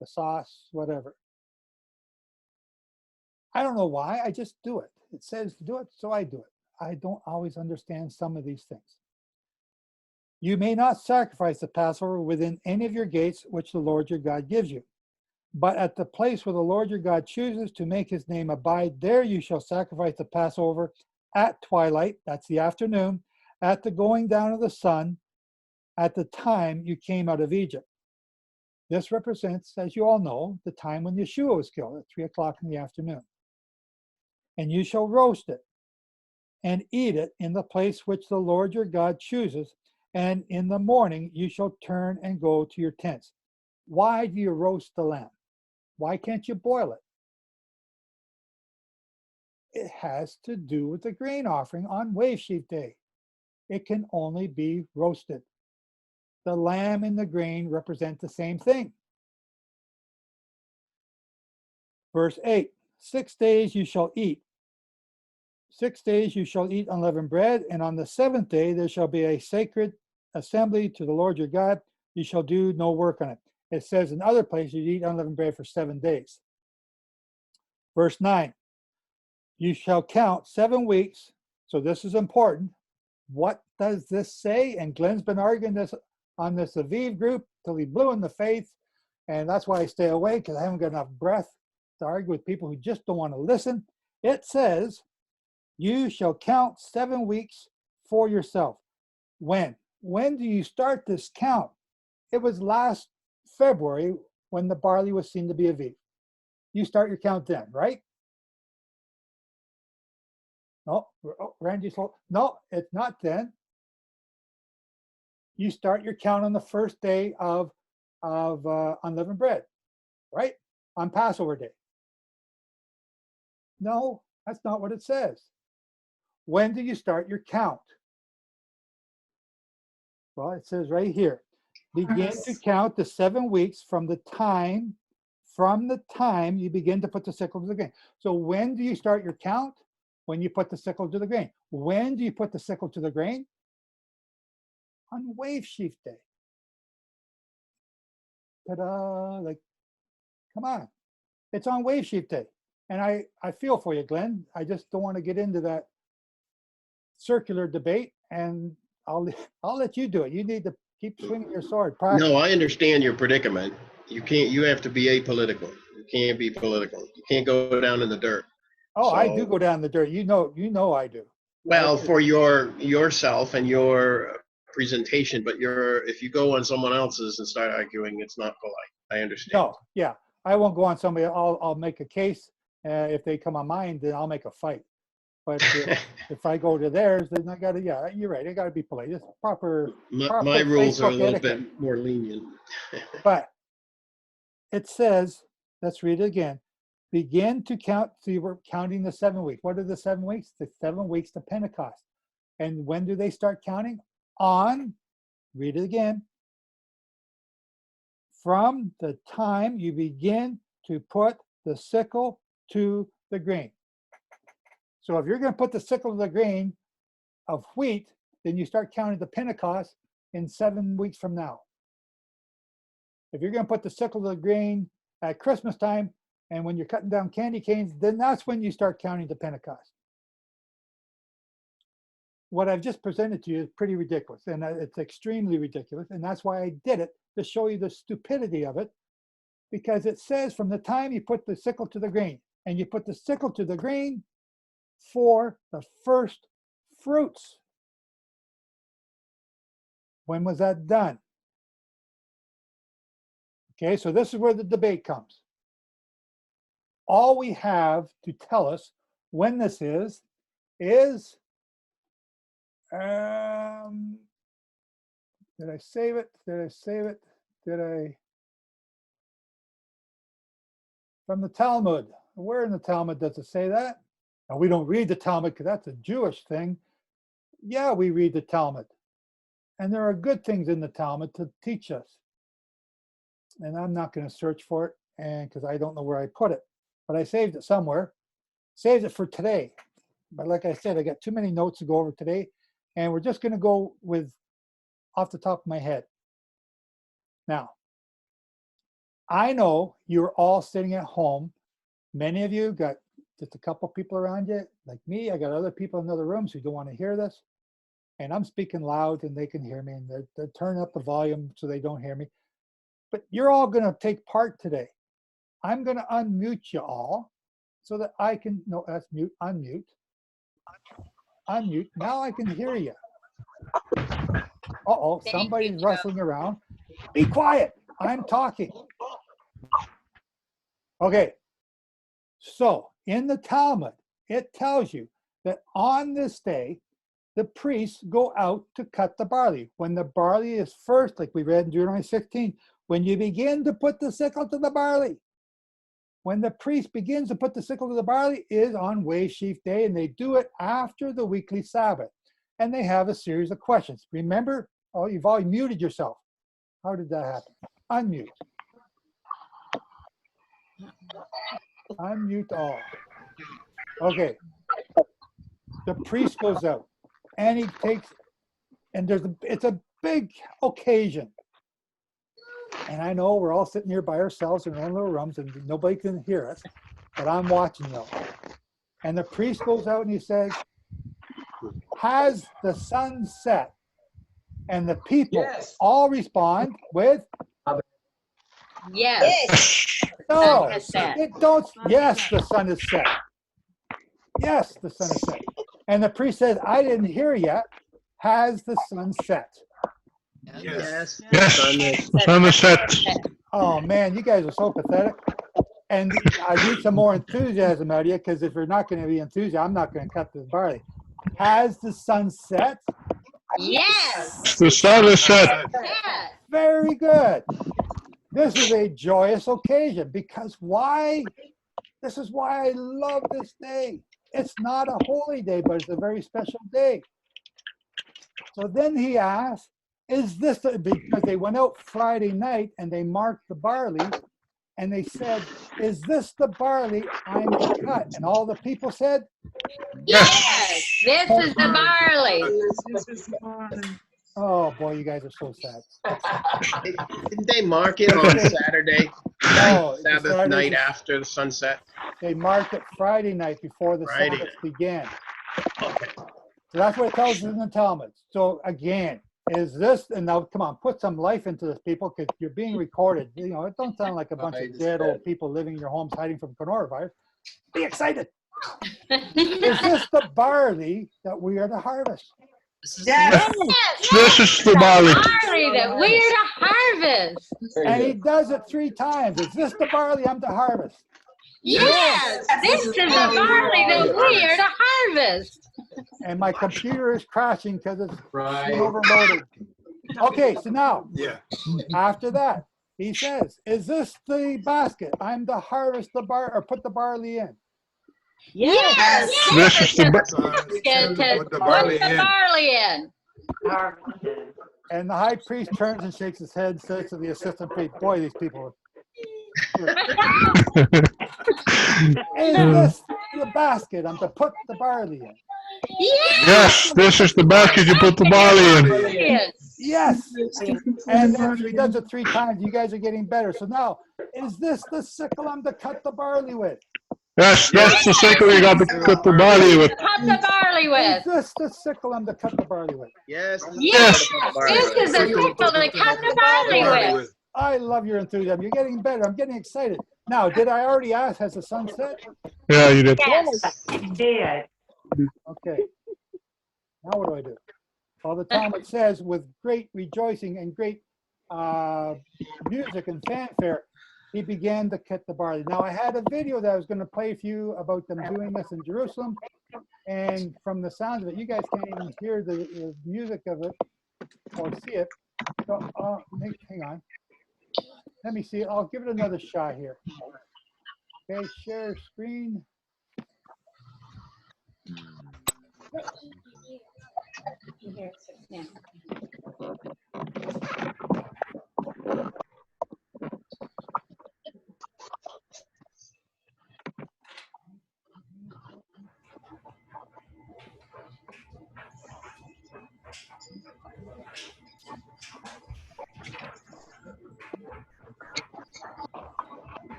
the sauce, whatever. I don't know why, I just do it. It says to do it, so I do it. I don't always understand some of these things. You may not sacrifice the Passover within any of your gates, which the Lord your God gives you. But at the place where the Lord your God chooses to make his name abide, there you shall sacrifice the Passover at twilight, that's the afternoon, at the going down of the sun, at the time you came out of Egypt. This represents, as you all know, the time when Yeshua was killed at 3 o'clock in the afternoon. And you shall roast it and eat it in the place which the Lord your God chooses, and in the morning you shall turn and go to your tents. Why do you roast the lamb? Why can't you boil it? It has to do with the grain offering on Wave Sheaf Day. It can only be roasted. The lamb and the grain represent the same thing. Verse 8, 6 days you shall eat. 6 days you shall eat unleavened bread, and on the 7th day there shall be a sacred assembly to the Lord your God. You shall do no work on it. It says in other places you eat unleavened bread for 7 days. Verse 9, you shall count 7 weeks. So this is important. What does this say? And Glenn's been arguing this on this Aviv group till he blew in the face. And that's why I stay away, because I haven't got enough breath to argue with people who just don't want to listen. It says, you shall count 7 weeks for yourself. When? When do you start this count? It was last February when the barley was seen to be Aviv. You start your count then, right? No, Randy's, no, it's not then. You start your count on the first day of unleavened bread, right? On Passover day. No, that's not what it says. When do you start your count? Well, it says right here, begin to count the 7 weeks from the time you begin to put the sickle to the grain. So when do you start your count? When you put the sickle to the grain. When do you put the sickle to the grain? On Wave Sheaf Day. Ta-da, like, come on. It's on Wave Sheaf Day. And I feel for you, Glenn. I just don't want to get into that circular debate, and I'll let you do it. You need to keep swinging your sword. Practice. No, I understand your predicament. You have to be apolitical. You can't be political. You can't go down in the dirt. Oh, So, I do go down the dirt. You know I do. Well, for yourself and your presentation, but if you go on someone else's and start arguing, it's not polite. I understand. No, yeah. I won't go on somebody. I'll make a case. If they come on mine, then I'll make a fight. But if I go to theirs, then I gotta, yeah, you're right. I gotta be polite. It's proper My rules are a Facebook little etiquette. bit more lenient. But it says, let's read it again. Begin to count. So you were counting the 7 weeks. What are the 7 weeks? The 7 weeks to Pentecost. And when do they start counting? On, read it again, from the time you begin to put the sickle to the grain. So if you're going to put the sickle to the grain of wheat, then you start counting the Pentecost in 7 weeks from now. If you're going to put the sickle to the grain at Christmas time, and when you're cutting down candy canes, then that's when you start counting to Pentecost. What I've just presented to you is pretty ridiculous, and it's extremely ridiculous, and that's why I did it, to show you the stupidity of it, because it says from the time you put the sickle to the grain, and you put the sickle to the grain for the first fruits. When was that done? Okay, so this is where the debate comes. All we have to tell us when this is did I save it? From the Talmud. Where in the Talmud does it say that? Now, we don't read the Talmud because that's a Jewish thing. Yeah, we read the Talmud. And there are good things in the Talmud to teach us. And I'm not going to search for it, and because I don't know where I put it. But I saved it somewhere. Saved it for today. But like I said, I got too many notes to go over today. And we're just going to go with off the top of my head. Now, I know you're all sitting at home. Many of you got just a couple people around you. Like me, I got other people in other rooms who don't want to hear this. And I'm speaking loud and they can hear me. And they're turning up the volume so they don't hear me. But you're all going to take part today. I'm going to unmute you all so that I can, no, that's mute, unmute. Unmute. Now I can hear you. Uh-oh, somebody's rustling around. Be quiet. I'm talking. Okay. So in the Talmud, it tells you that on this day, the priests go out to cut the barley. When the barley is first, like we read in Deuteronomy 16, when you begin to put the sickle to the barley, when the priest begins to put the sickle to the barley is on Wave Sheaf Day, and they do it after the weekly Sabbath. And they have a series of questions. Remember, oh, you've all muted yourself. How did that happen? Unmute. Unmute all. Okay. The priest goes out and he takes, and it's a big occasion. And I know we're all sitting here by ourselves in our own little rooms and nobody can hear us, but I'm watching though. And the priest goes out and he says, has the sun set? And the people all respond with, yes. no, Sun has set. it don't, yes, the sun is set. Yes, the sun is set. And the priest says, I didn't hear yet. Has the sun set? Yes. Yes, the sun is set. Oh man, you guys are so pathetic. And I need some more enthusiasm out of you, because if you're not going to be enthusiastic, I'm not going to cut this barley. Has the sun set? Yes. The sun is set. Yes. Very good. This is a joyous occasion, because why? This is why I love this day. It's not a holy day, but it's a very special day. So then he asked, is this, because they went out Friday night and they marked the barley and they said, is this the barley I'm to cut? And all the people said, Yes. This is the barley. oh boy, you guys are so sad. Didn't they mark it on Saturday? No, Sabbath Saturday, night after the sunset? they marked it Friday night before the Friday Sabbath night. began. Okay. So that's what it tells us in the Talmud. So again, is this, and now come on, put some life into this, people, because you're being recorded. You know, it don't sound like a bunch of dead old people living in your homes hiding from coronavirus. Be excited. Is this the barley that we are to harvest? Yes. This is the barley. Barley that we're to harvest. And he does it 3 times. Is this the barley I'm to harvest? Yes. This is the barley that we're to harvest. And my computer is crashing because it's overloaded. Okay, so now, after that, he says, is this the basket I'm to harvest the or put the barley in? Yes. This is the Put the barley in. And the high priest turns and shakes his head, says to the assistant priest, boy, these people. Is this the basket I'm to put the barley in? Yes, this is the basket you put the barley in. Yes. And then he does it 3 times. You guys are getting better. So now, is this the sickle I'm to cut the barley with? Yes, that's the sickle you got to cut the barley with. Cut the barley Is with. this the sickle I'm to cut the barley with? Yes. Yes, Barley. this is a sickle to cut the barley with. I love your enthusiasm. You're getting better. I'm getting excited. Now, did I already ask, has the sun set? Yeah, you did. Yes. Okay. Now what do? All the time it says, with great rejoicing and great music and fanfare, he began to cut the barley. Now, I had a video that I was going to play for you about them doing this in Jerusalem. And from the sounds of it, you guys can't even hear the music of it or see it. So, hang on. Let me see. I'll give it another shot here. Okay, share screen.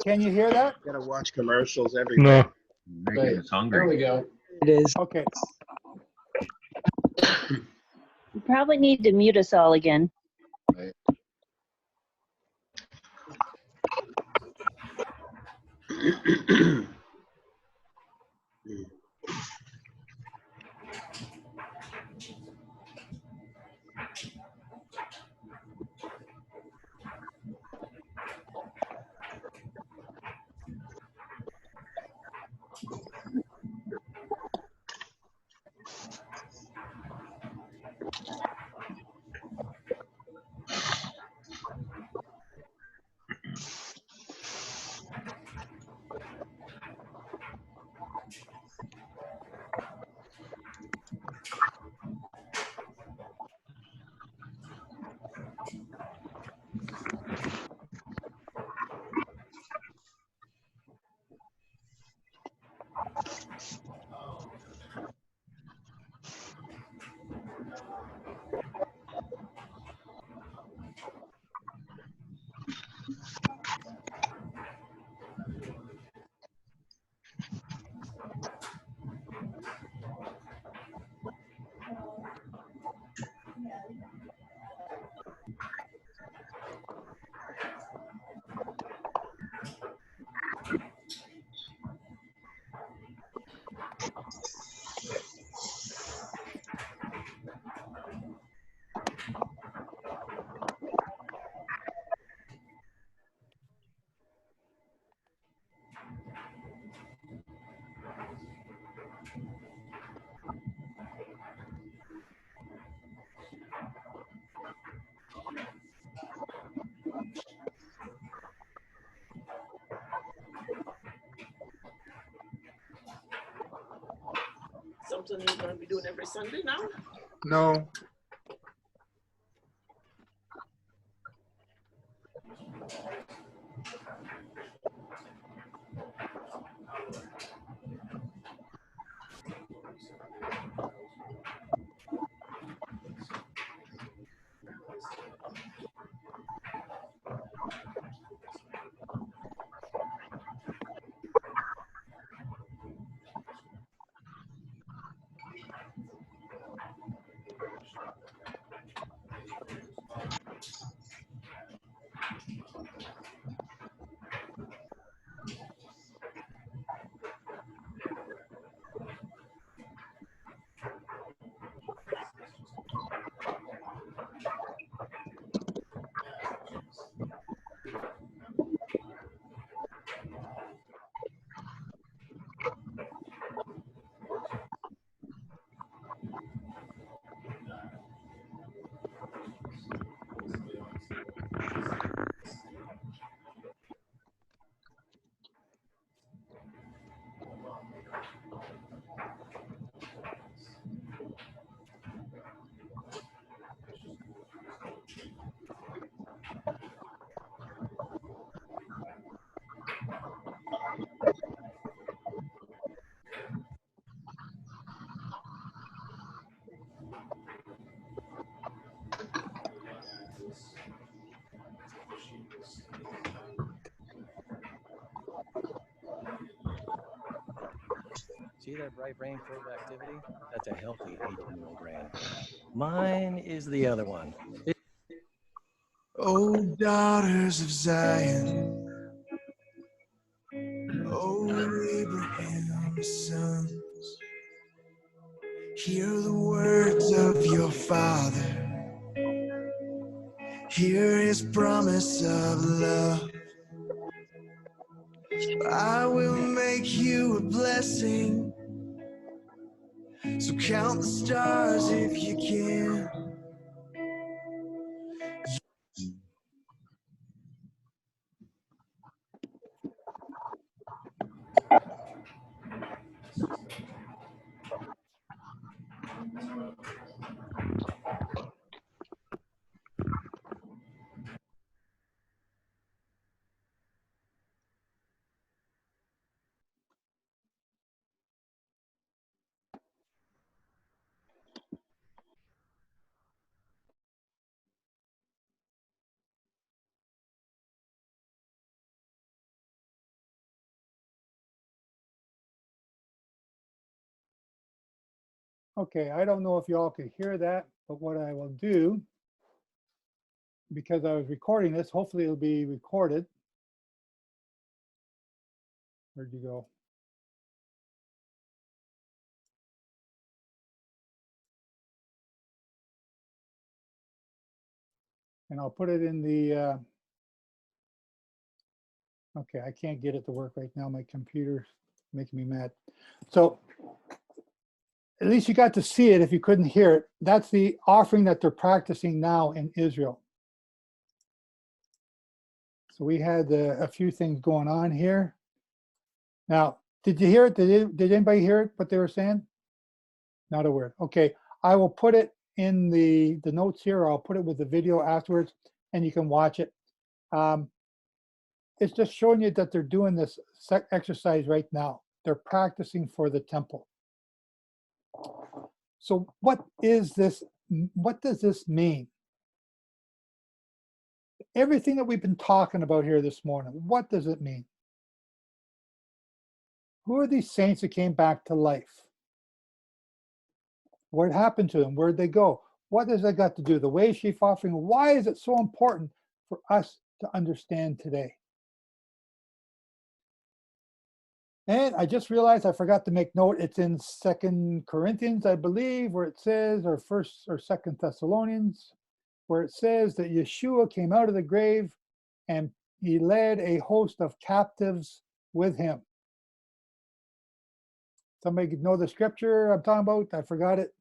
Can you hear that? You gotta watch commercials every day. No. Making us hungry. There we go. It is. Okay. You probably need to mute us all again. Something you're going to be doing every Sunday now? No. See that bright brain full of activity? That's a healthy 18-year-old brain. Mine is the other one. Oh, daughters of Zion, oh, Abraham's sons, hear the words of your father, hear his promise of love. I will make you a blessing, so count the stars if you can. Okay, I don't know if y'all could hear that, but what I will do, because I was recording this, hopefully it'll be recorded. Where'd you go? And I'll put it in the, okay, I can't get it to work right now. My computer's making me mad. So at least you got to see it if you couldn't hear it. That's the offering that they're practicing now in Israel. So we had a few things going on here. Now, did you hear it? Did anybody hear it, what they were saying? Not a word. Okay, I will put it in the notes here, or I'll put it with the video afterwards, and you can watch it. It's just showing you that they're doing this exercise right now. They're practicing for the temple. So what is this? What does this mean? Everything that we've been talking about here this morning, what does it mean? Who are these saints that came back to life? What happened to them? Where'd they go? What has that got to do? The Wave Sheaf offering, why is it so important for us to understand today? And I just realized I forgot to make note. It's in 2 Corinthians, I believe, where it says, or 1 or 2 Thessalonians, where it says that Yeshua came out of the grave and he led a host of captives with him. Somebody know the scripture I'm talking about? I forgot it.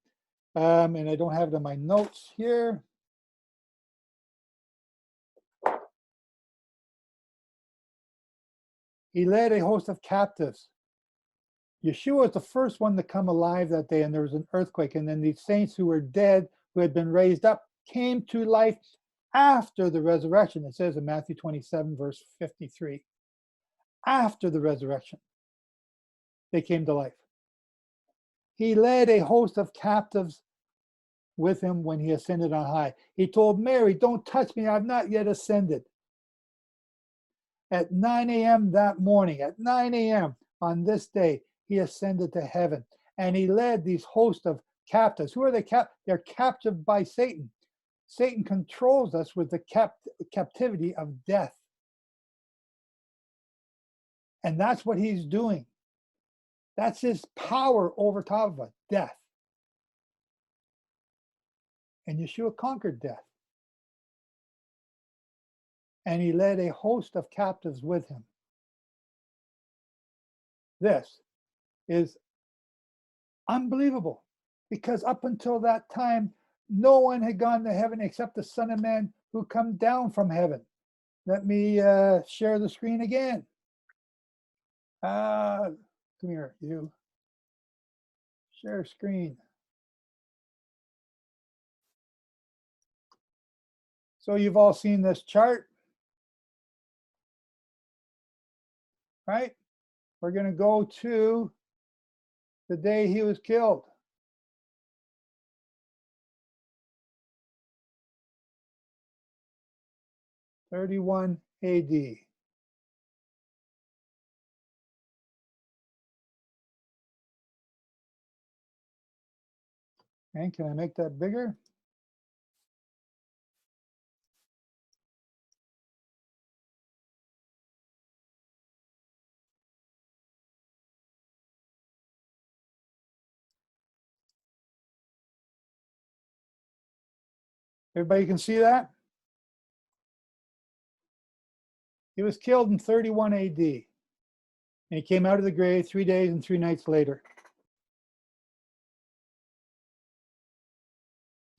And I don't have it in my notes here. He led a host of captives. Yeshua was the first one to come alive that day, and there was an earthquake. And then these saints who were dead, who had been raised up, came to life after the resurrection. It says in Matthew 27, verse 53. After the resurrection, they came to life. He led a host of captives with him when he ascended on high. He told Mary, don't touch me, I've not yet ascended. At 9 a.m. that morning, at 9 a.m. on this day, he ascended to heaven. And he led these hosts of captives. Who are they? They're captive by Satan. Satan controls us with the captivity of death. And that's what he's doing. That's his power over top of us, death. And Yeshua conquered death. And he led a host of captives with him. This is unbelievable, because up until that time, no one had gone to heaven except the Son of Man who come down from heaven. Let me share the screen again. Come here, you. Share screen. So you've all seen this chart, right? We're going to go to the day he was killed. (31 AD). And can I make that bigger? Everybody can see that? He was killed in 31 AD. And he came out of the grave 3 days and 3 nights later.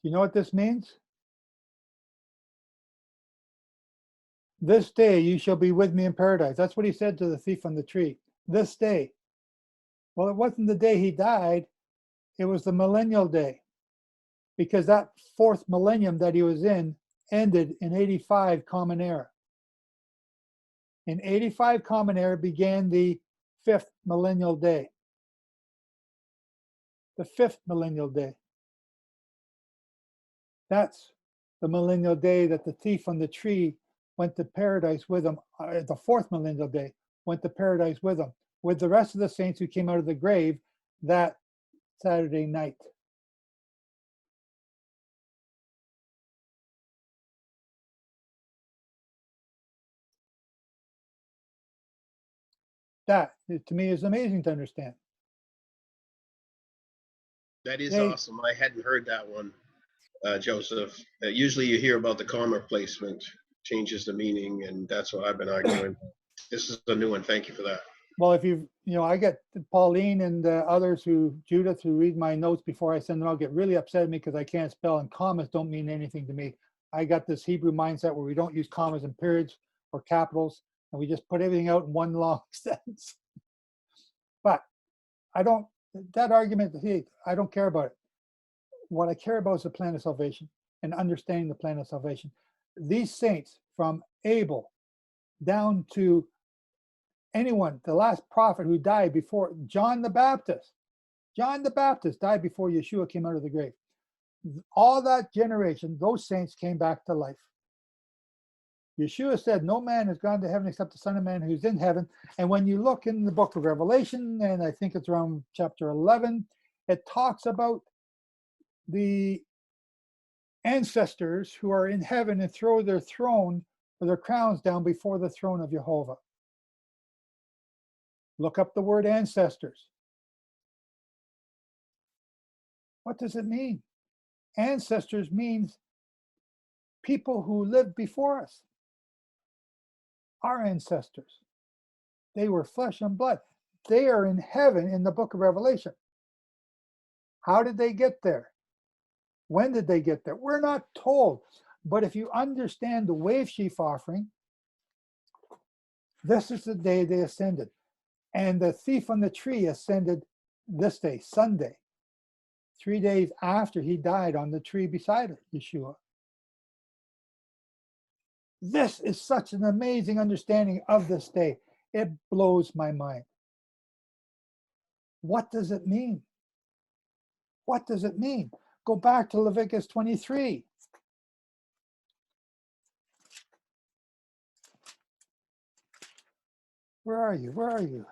Do you know what this means? This day you shall be with me in paradise. That's what he said to the thief on the tree. This day. Well, it wasn't the day he died. It was the millennial day. Because that 4th millennium that he was in ended in 85 Common Era. In 85 Common Era began the 5th millennial day. The 5th millennial day. That's the millennial day that the thief on the tree went to paradise with him. The 4th millennial day went to paradise with him, with the rest of the saints who came out of the grave that Saturday night. That, to me, is amazing to understand. That is They- awesome. I hadn't heard that one, Joseph. Usually you hear about the comma placement changes the meaning, and that's what I've been arguing. This is a new one. Thank you for that. Well, if I get Pauline and others Judith, who read my notes before I send them out, get really upset at me because I can't spell, and commas don't mean anything to me. I got this Hebrew mindset where we don't use commas and periods or capitals, and we just put everything out in one long sentence. But that argument, I don't care about it. What I care about is the plan of salvation and understanding the plan of salvation. These saints, from Abel down to anyone, the last prophet who died before John the Baptist died before Yeshua came out of the grave. All that generation, those saints came back to life. Yeshua said, no man has gone to heaven except the Son of Man who's in heaven. And when you look in the book of Revelation, and I think it's around chapter 11, it talks about the ancestors who are in heaven and throw their throne or their crowns down before the throne of Yehovah. Look up the word ancestors. What does it mean? Ancestors means people who lived before us. Our ancestors. They were flesh and blood. They are in heaven in the book of Revelation. How did they get there? When did they get there? We're not told. But if you understand the Wave Sheaf offering, this is the day they ascended. And the thief on the tree ascended this day, Sunday, 3 days after he died on the tree beside Yeshua. This is such an amazing understanding of this day. It blows my mind. What does it mean? What does it mean? Go back to Leviticus 23. Where are you? Where are you?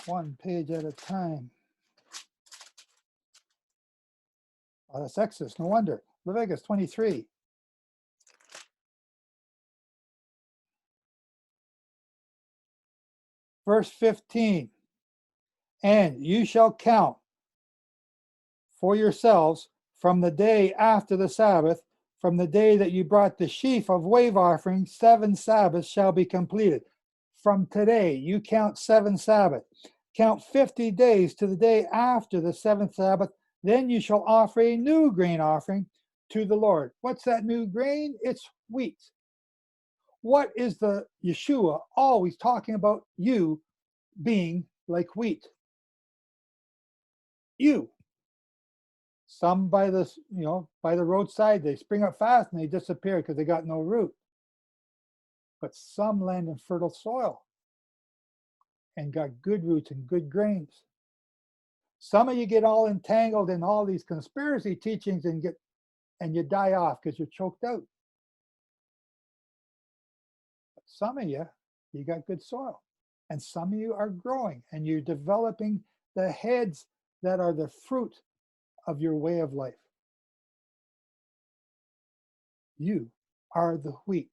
One page at a time. Oh, that's Exodus, no wonder. Leviticus 23. Verse 15. And you shall count for yourselves from the day after the Sabbath, from the day that you brought the sheaf of wave offering, 7 Sabbaths shall be completed. From today, you count 7 Sabbaths. Count 50 days to the day after the 7th Sabbath. Then you shall offer a new grain offering to the Lord. What's that new grain? It's wheat. What is the Yeshua always talking about? You being like wheat. You. Some by the roadside, they spring up fast and they disappear because they got no root. But some land in fertile soil and got good roots and good grains. Some of you get all entangled in all these conspiracy teachings and you die off because you're choked out. But some of you got good soil. And some of you are growing and you're developing the heads that are the fruit of your way of life. You are the wheat.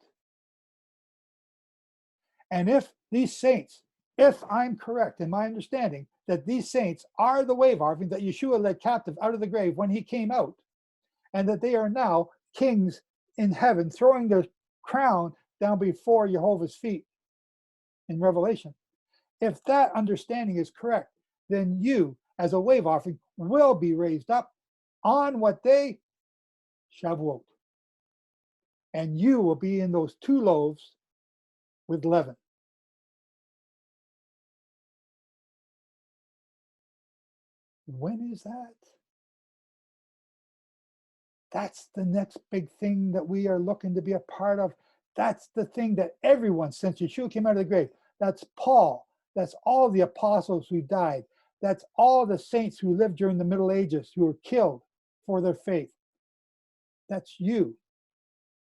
And if these saints, if I'm correct in my understanding, that these saints are the wave offering that Yeshua led captive out of the grave when he came out, and that they are now kings in heaven, throwing their crown down before Yehovah's feet in Revelation. If that understanding is correct, then you, as a wave offering, will be raised up on what day? Shavuot. And you will be in those 2 loaves with leaven. When is that? That's the next big thing that we are looking to be a part of. That's the thing that everyone, since Yeshua came out of the grave, that's Paul, that's all the apostles who died, that's all the saints who lived during the Middle Ages who were killed for their faith. That's you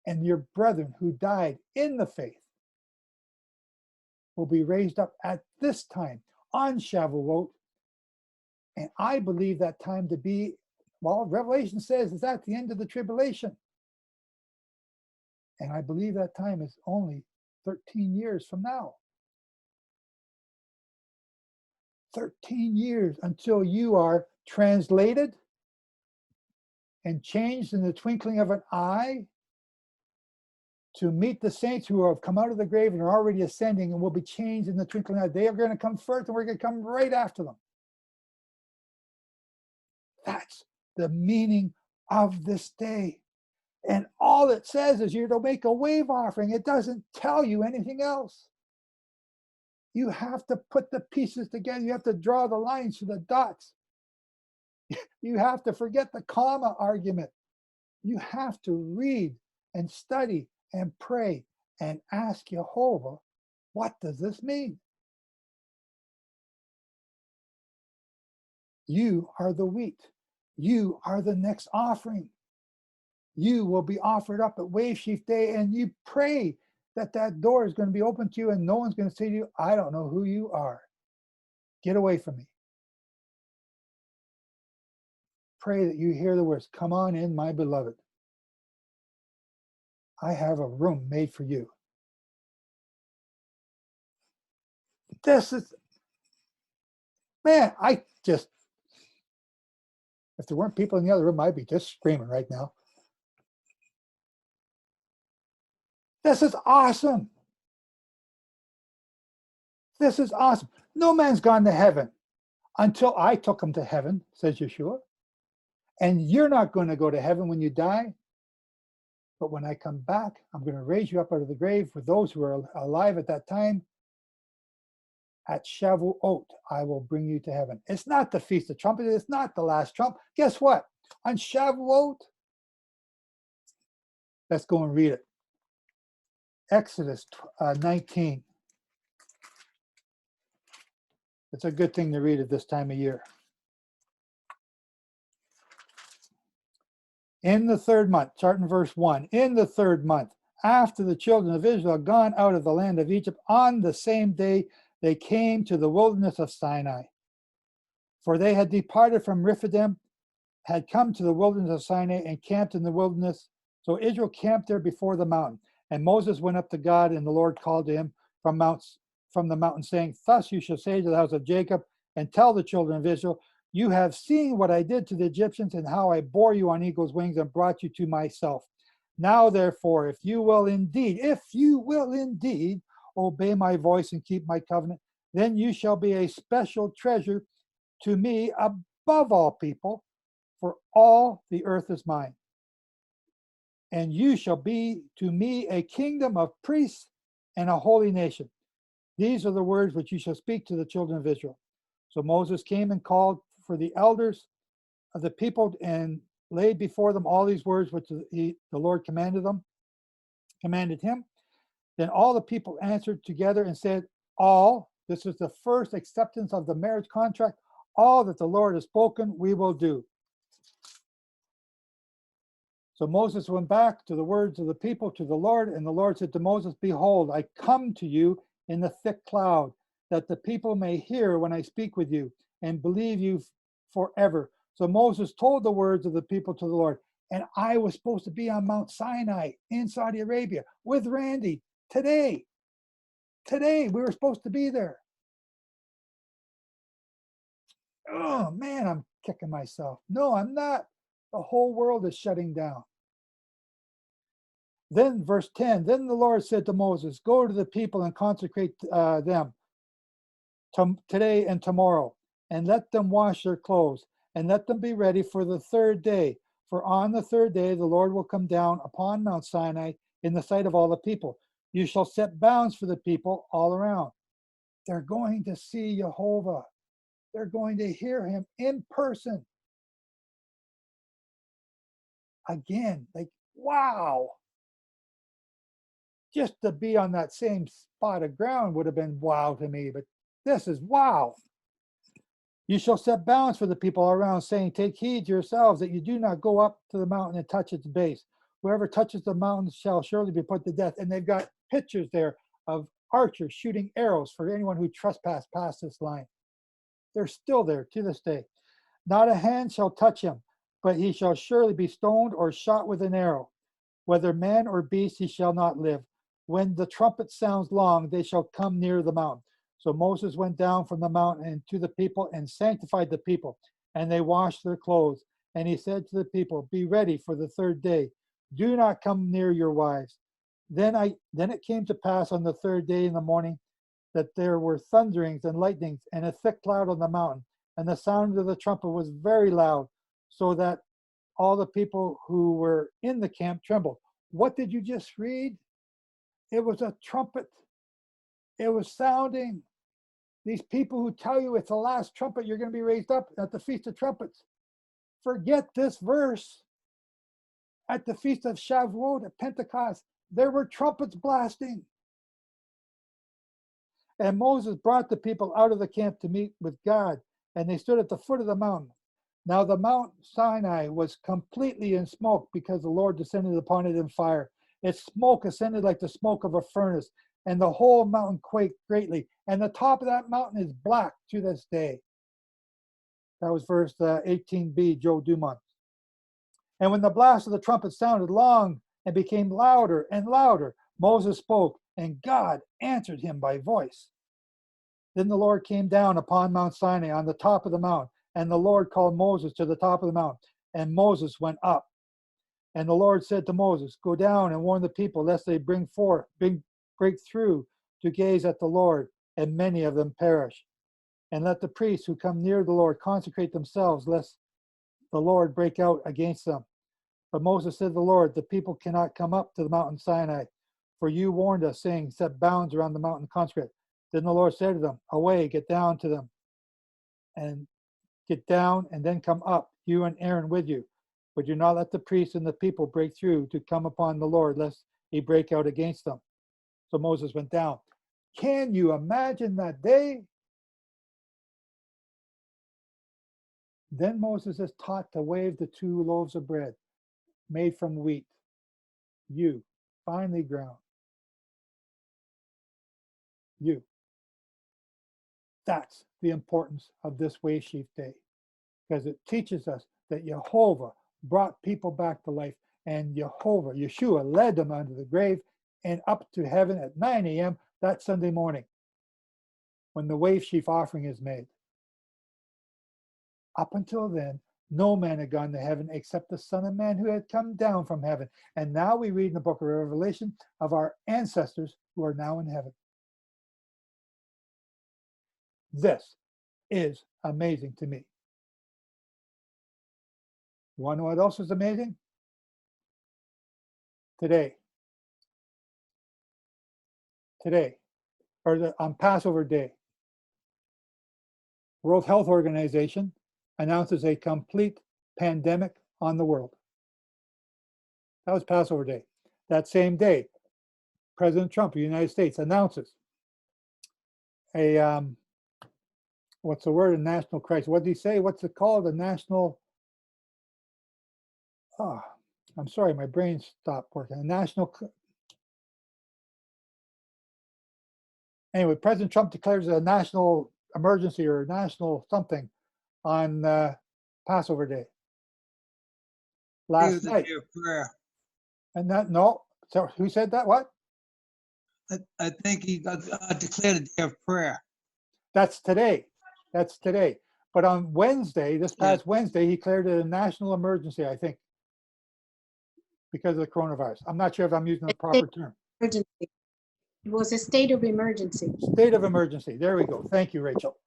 and your brethren who died in the faith will be raised up at this time on Shavuot. And I believe that time to be, well, Revelation says it's at the end of the tribulation. And I believe that time is only 13 years from now. 13 years until you are translated and changed in the twinkling of an eye to meet the saints who have come out of the grave and are already ascending and will be changed in the twinkling of an eye. They are going to come first and we're going to come right after them. That's the meaning of this day. And all it says is you're to make a wave offering. It doesn't tell you anything else. You have to put the pieces together. You have to draw the lines to the dots. You have to forget the comma argument. You have to read and study and pray and ask Yehovah, what does this mean? You are the wheat. You are the next offering. You will be offered up at Wave Sheaf Day, and you pray that that door is going to be open to you and no one's going to say to you, I don't know who you are. Get away from me. Pray that you hear the words, come on in, my beloved. I have a room made for you. This is, man, if there weren't people in the other room, I'd be just screaming right now. This is awesome. This is awesome. No man's gone to heaven until I took him to heaven, says Yeshua. And you're not going to go to heaven when you die. But when I come back, I'm going to raise you up out of the grave. For those who are alive at that time, at Shavuot, I will bring you to heaven. It's not the Feast of Trumpets. It's not the last trump. Guess what? On Shavuot, let's go and read it. Exodus 19. It's a good thing to read at this time of year. In the 3rd month, start in verse 1. In the 3rd month, after the children of Israel had gone out of the land of Egypt, on the same day they came to the wilderness of Sinai. For they had departed from Rephidim, had come to the wilderness of Sinai, and camped in the wilderness. So Israel camped there before the mountain. And Moses went up to God, and the Lord called to him from the mountain, saying, thus you shall say to the house of Jacob, and tell the children of Israel, you have seen what I did to the Egyptians, and how I bore you on eagle's wings and brought you to myself. Now, therefore, if you will indeed obey my voice and keep my covenant, then you shall be a special treasure to me above all people, for all the earth is mine. And you shall be to me a kingdom of priests and a holy nation. These are the words which you shall speak to the children of Israel. So Moses came and called for the elders of the people and laid before them all these words which the Lord commanded him. Then all the people answered together and said, all, this is the first acceptance of the marriage contract, all that the Lord has spoken, we will do. So Moses went back to the words of the people to the Lord, and the Lord said to Moses, behold, I come to you in the thick cloud, that the people may hear when I speak with you, and believe you forever. So Moses told the words of the people to the Lord, And I was supposed to be on Mount Sinai in Saudi Arabia with Randy today. Today, we were supposed to be there. Oh, man, I'm kicking myself. No, I'm not. The whole world is shutting down. Then, verse 10, then the Lord said to Moses, go to the people and consecrate them today and tomorrow, and let them wash their clothes, and let them be ready for the third day. For on the third day, the Lord will come down upon Mount Sinai in the sight of all the people. You shall set bounds for the people all around. They're going to see Yehovah. They're going to hear him in person. Again, like, wow. Just to be on that same spot of ground would have been wow to me, but this is wow. You shall set bounds for the people all around, saying, take heed to yourselves that you do not go up to the mountain and touch its base. Whoever touches the mountain shall surely be put to death. And they've got pictures there of archers shooting arrows for anyone who trespassed past this line. They're still there to this day. Not a hand shall touch him, but he shall surely be stoned or shot with an arrow. Whether man or beast, he shall not live. When the trumpet sounds long, they shall come near the mountain. So Moses went down from the mountain and to the people and sanctified the people, and they washed their clothes. And he said to the people, be ready for the third day. Do not come near your wives. Then it came to pass on the third day in the morning that there were thunderings and lightnings and a thick cloud on the mountain, and the sound of the trumpet was very loud, so that all the people who were in the camp trembled. What did you just read? It was a trumpet. It was sounding. These people who tell you it's the last trumpet, you're going to be raised up at the Feast of Trumpets. Forget this verse. At the Feast of Shavuot at Pentecost, there were trumpets blasting. And Moses brought the people out of the camp to meet with God, and they stood at the foot of the mountain. Now the Mount Sinai was completely in smoke because the Lord descended upon it in fire. Its smoke ascended like the smoke of a furnace, and the whole mountain quaked greatly. And the top of that mountain is black to this day. That was verse 18b, Joe Dumont. And when the blast of the trumpet sounded long and became louder and louder, Moses spoke, and God answered him by voice. Then the Lord came down upon Mount Sinai on the top of the mountain, and the Lord called Moses to the top of the mountain, and Moses went up. And the Lord said to Moses, go down and warn the people, lest they break through to gaze at the Lord, and many of them perish. And let the priests who come near the Lord consecrate themselves, lest the Lord break out against them. But Moses said to the Lord, the people cannot come up to the mountain Sinai, for you warned us, saying, set bounds around the mountain, consecrate. Then the Lord said to them, away, get down to them, and get down, and then come up, you and Aaron with you. But do not let the priests and the people break through to come upon the Lord, lest he break out against them. So Moses went down. Can you imagine that day? Then Moses is taught to wave the 2 loaves of bread made from wheat, you, finely ground. You. That's the importance of this Wave Sheaf Day, because it teaches us that Yehovah brought people back to life, and Yeshua led them out of the grave and up to heaven at 9 a.m. that Sunday morning when the Wave Sheaf offering is made. Up until then, no man had gone to heaven except the Son of Man who had come down from heaven. And now we read in the book of Revelation of our ancestors who are now in heaven. This is amazing to me. You want to know what else is amazing? Today, or on Passover Day, World Health Organization announces a complete pandemic on the world. That was Passover Day. That same day, President Trump of the United States announces a, what's the word, a national crisis. What did he say? What's it called? A national, I'm sorry, my brain stopped working. A national, anyway, President Trump declares a national emergency or national something on Passover Day. last night. Day of prayer. And that, no, so who said that? What? I think he declared a day of prayer. That's today. That's today. But on Wednesday, this past Wednesday, he declared it a national emergency, I think, because of the coronavirus. I'm not sure if I'm using the proper term. Emergency. It was a state of emergency. State of emergency. There we go. Thank you, Rachel.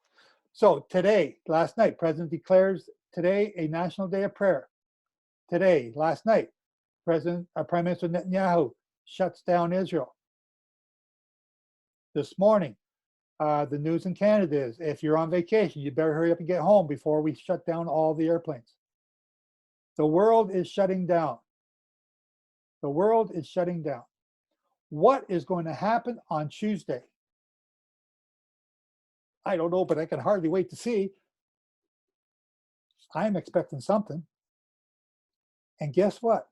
So today, last night, President declares today a national day of prayer. Today, last night, Prime Minister Netanyahu shuts down Israel. This morning, the news in Canada is, if you're on vacation, you better hurry up and get home before we shut down all the airplanes. The world is shutting down. The world is shutting down. What is going to happen on Tuesday? I don't know, but I can hardly wait to see. I'm expecting something. And guess what?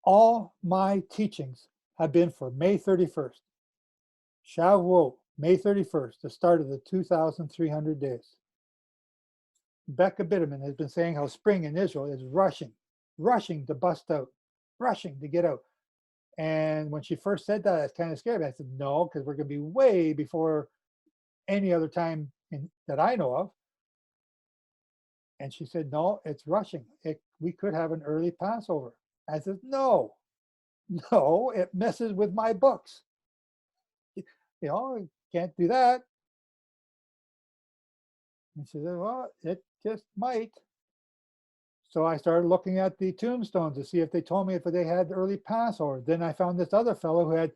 All my teachings have been for May 31st. Shavuot, May 31st, the start of the 2,300 days. Becca Bitterman has been saying how spring in Israel is rushing to bust out, rushing to get out. And when she first said that, I was kind of scared. I said, no, because we're going to be way before any other time that I know of. And she said, no, it's rushing. We could have an early Passover. I said, no, it messes with my books. You know, can't do that. And she said, well, it just might. So I started looking at the tombstones to see if they told me if they had early Passover. Then I found this other fellow who had,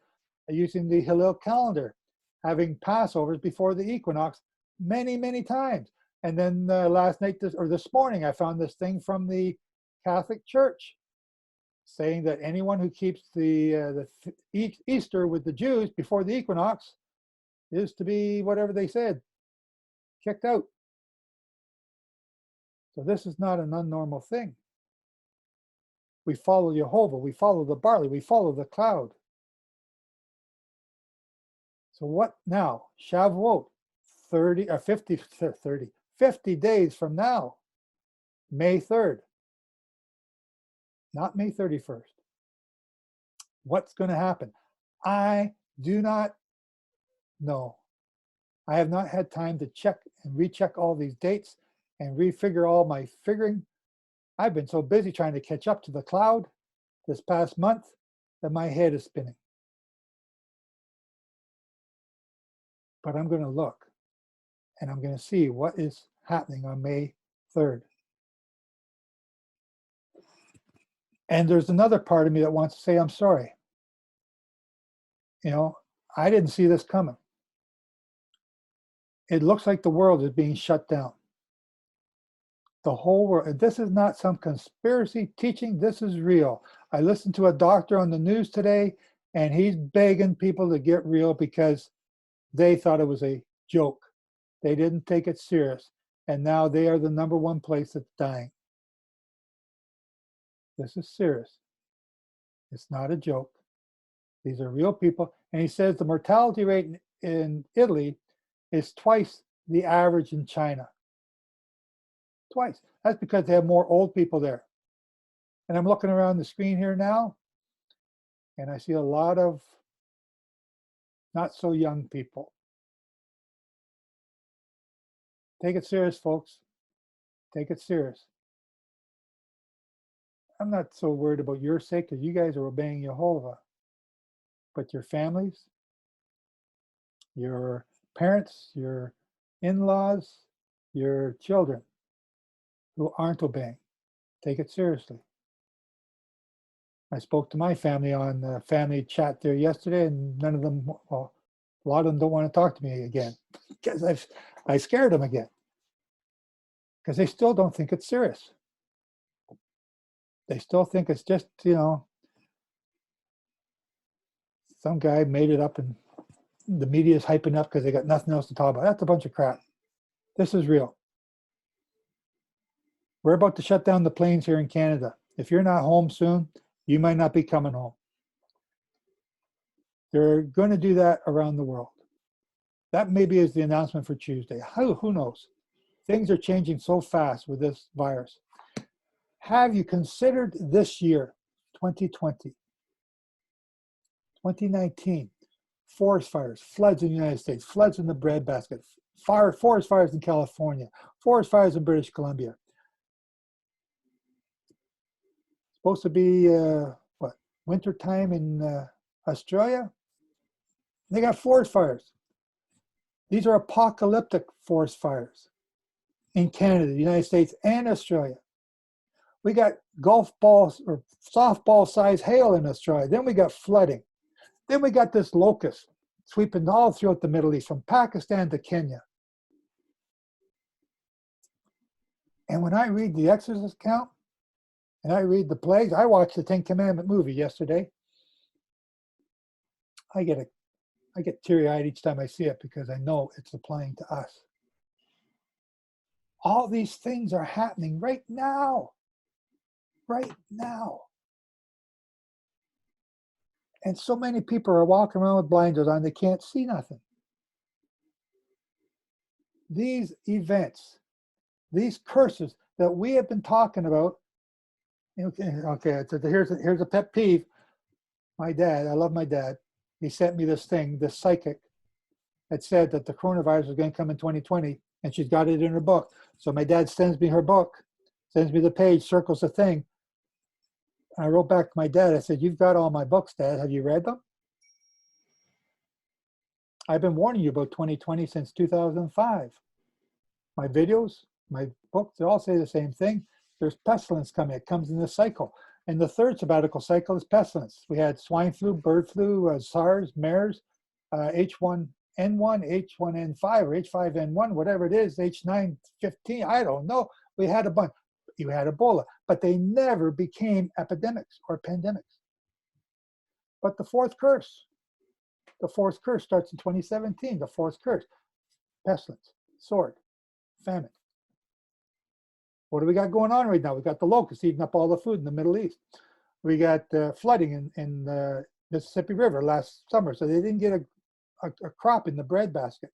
using the Hillel calendar, having Passovers before the equinox many, many times. And then last night, this morning, I found this thing from the Catholic Church saying that anyone who keeps the Easter with the Jews before the equinox is to be, whatever they said, kicked out. So this is not an unnormal thing. We follow Yehovah, we follow the barley, we follow the cloud. So what now? Shavuot, 50 days from now, May 3rd, not May 31st. What's going to happen? I do not know. I have not had time to check and recheck all these dates and refigure all my figuring. I've been so busy trying to catch up to the cloud this past month that my head is spinning. But I'm going to look and I'm going to see what is happening on May 3rd. And there's another part of me that wants to say, I'm sorry. You know, I didn't see this coming. It looks like the world is being shut down. The whole world. This is not some conspiracy teaching. This is real. I listened to a doctor on the news today, and he's begging people to get real because they thought it was a joke. They didn't take it serious. And now they are the #1 place that's dying. This is serious. It's not a joke. These are real people. And he says the mortality rate in Italy is twice the average in China. Twice. That's because they have more old people there. And I'm looking around the screen here now, and I see a lot of not so young people. Take it serious, folks. Take it serious. I'm not so worried about your sake because you guys are obeying Yehovah. But your families, your parents, your in-laws, your children who aren't obeying, take it seriously. I spoke to my family on the family chat there yesterday, and none of them, well, a lot of them don't want to talk to me again because I scared them again because they still don't think it's serious. They still think it's just, you know, some guy made it up and the media is hyping up because they got nothing else to talk about. That's a bunch of crap. This is real. We're about to shut down the planes here in Canada. If you're not home soon, you might not be coming home. They're going to do that around the world. That maybe is the announcement for Tuesday. Who knows? Things are changing so fast with this virus. Have you considered this year, 2020, 2019, forest fires, floods in the United States, floods in the breadbasket, forest fires in California, forest fires in British Columbia. Supposed to be, what, winter time in Australia? They got forest fires. These are apocalyptic forest fires in Canada, the United States, and Australia. We got golf balls or softball size hail in Australia. Then we got flooding. Then we got this locust sweeping all throughout the Middle East, from Pakistan to Kenya. And when I read the Exodus account, and I read the plagues, I watched the Ten Commandment movie yesterday. I get teary-eyed each time I see it because I know it's applying to us. All these things are happening right now. Right now. And so many people are walking around with blinders on, they can't see nothing. These events, these curses that we have been talking about, okay, so here's a pet peeve. My dad, I love my dad, he sent me this thing, this psychic, that said that the coronavirus was going to come in 2020, and she's got it in her book. So my dad sends me her book, sends me the page, circles the thing. I wrote back to my dad, I said, "You've got all my books, Dad. Have you read them? I've been warning you about 2020 since 2005. My videos, my books, they all say the same thing. There's pestilence coming. It comes in this cycle. And the third sabbatical cycle is pestilence. We had swine flu, bird flu, SARS, MERS, H1N1, H1N5, or H5N1, whatever it is, H915, I don't know. We had a bunch. You had Ebola, but they never became epidemics or pandemics. But the fourth curse starts in 2017, the fourth curse, pestilence, sword, famine. What do we got going on right now? We got the locusts eating up all the food in the Middle East. We got flooding in the Mississippi River last summer, so they didn't get a crop in the breadbasket.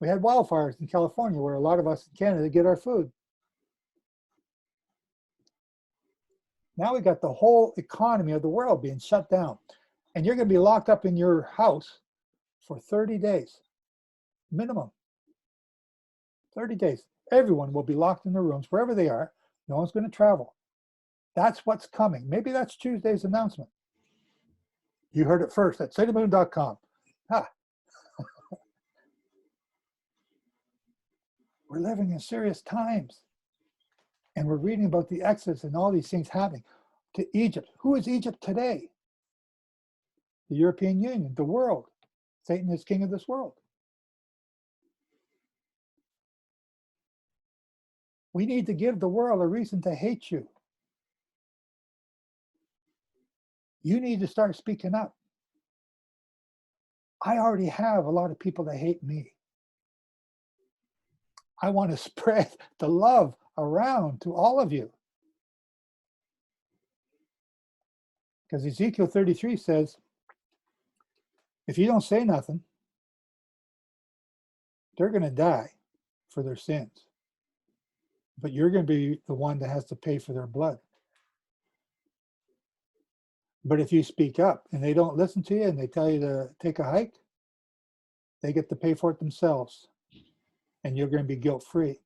We had wildfires in California, where a lot of us in Canada get our food. Now we got the whole economy of the world being shut down. And you're going to be locked up in your house for 30 days, minimum. 30 days. Everyone will be locked in their rooms, wherever they are. No one's going to travel. That's what's coming. Maybe that's Tuesday's announcement. You heard it first at citymoon.com. We're living in serious times. And we're reading about the Exodus and all these things happening to Egypt. Who is Egypt today? The European Union, the world. Satan is king of this world. We need to give the world a reason to hate you. You need to start speaking up. I already have a lot of people that hate me. I want to spread the love around to all of you. Because Ezekiel 33 says, if you don't say nothing, they're going to die for their sins. But you're going to be the one that has to pay for their blood. But if you speak up and they don't listen to you and they tell you to take a hike, they get to pay for it themselves. And you're going to be guilt-free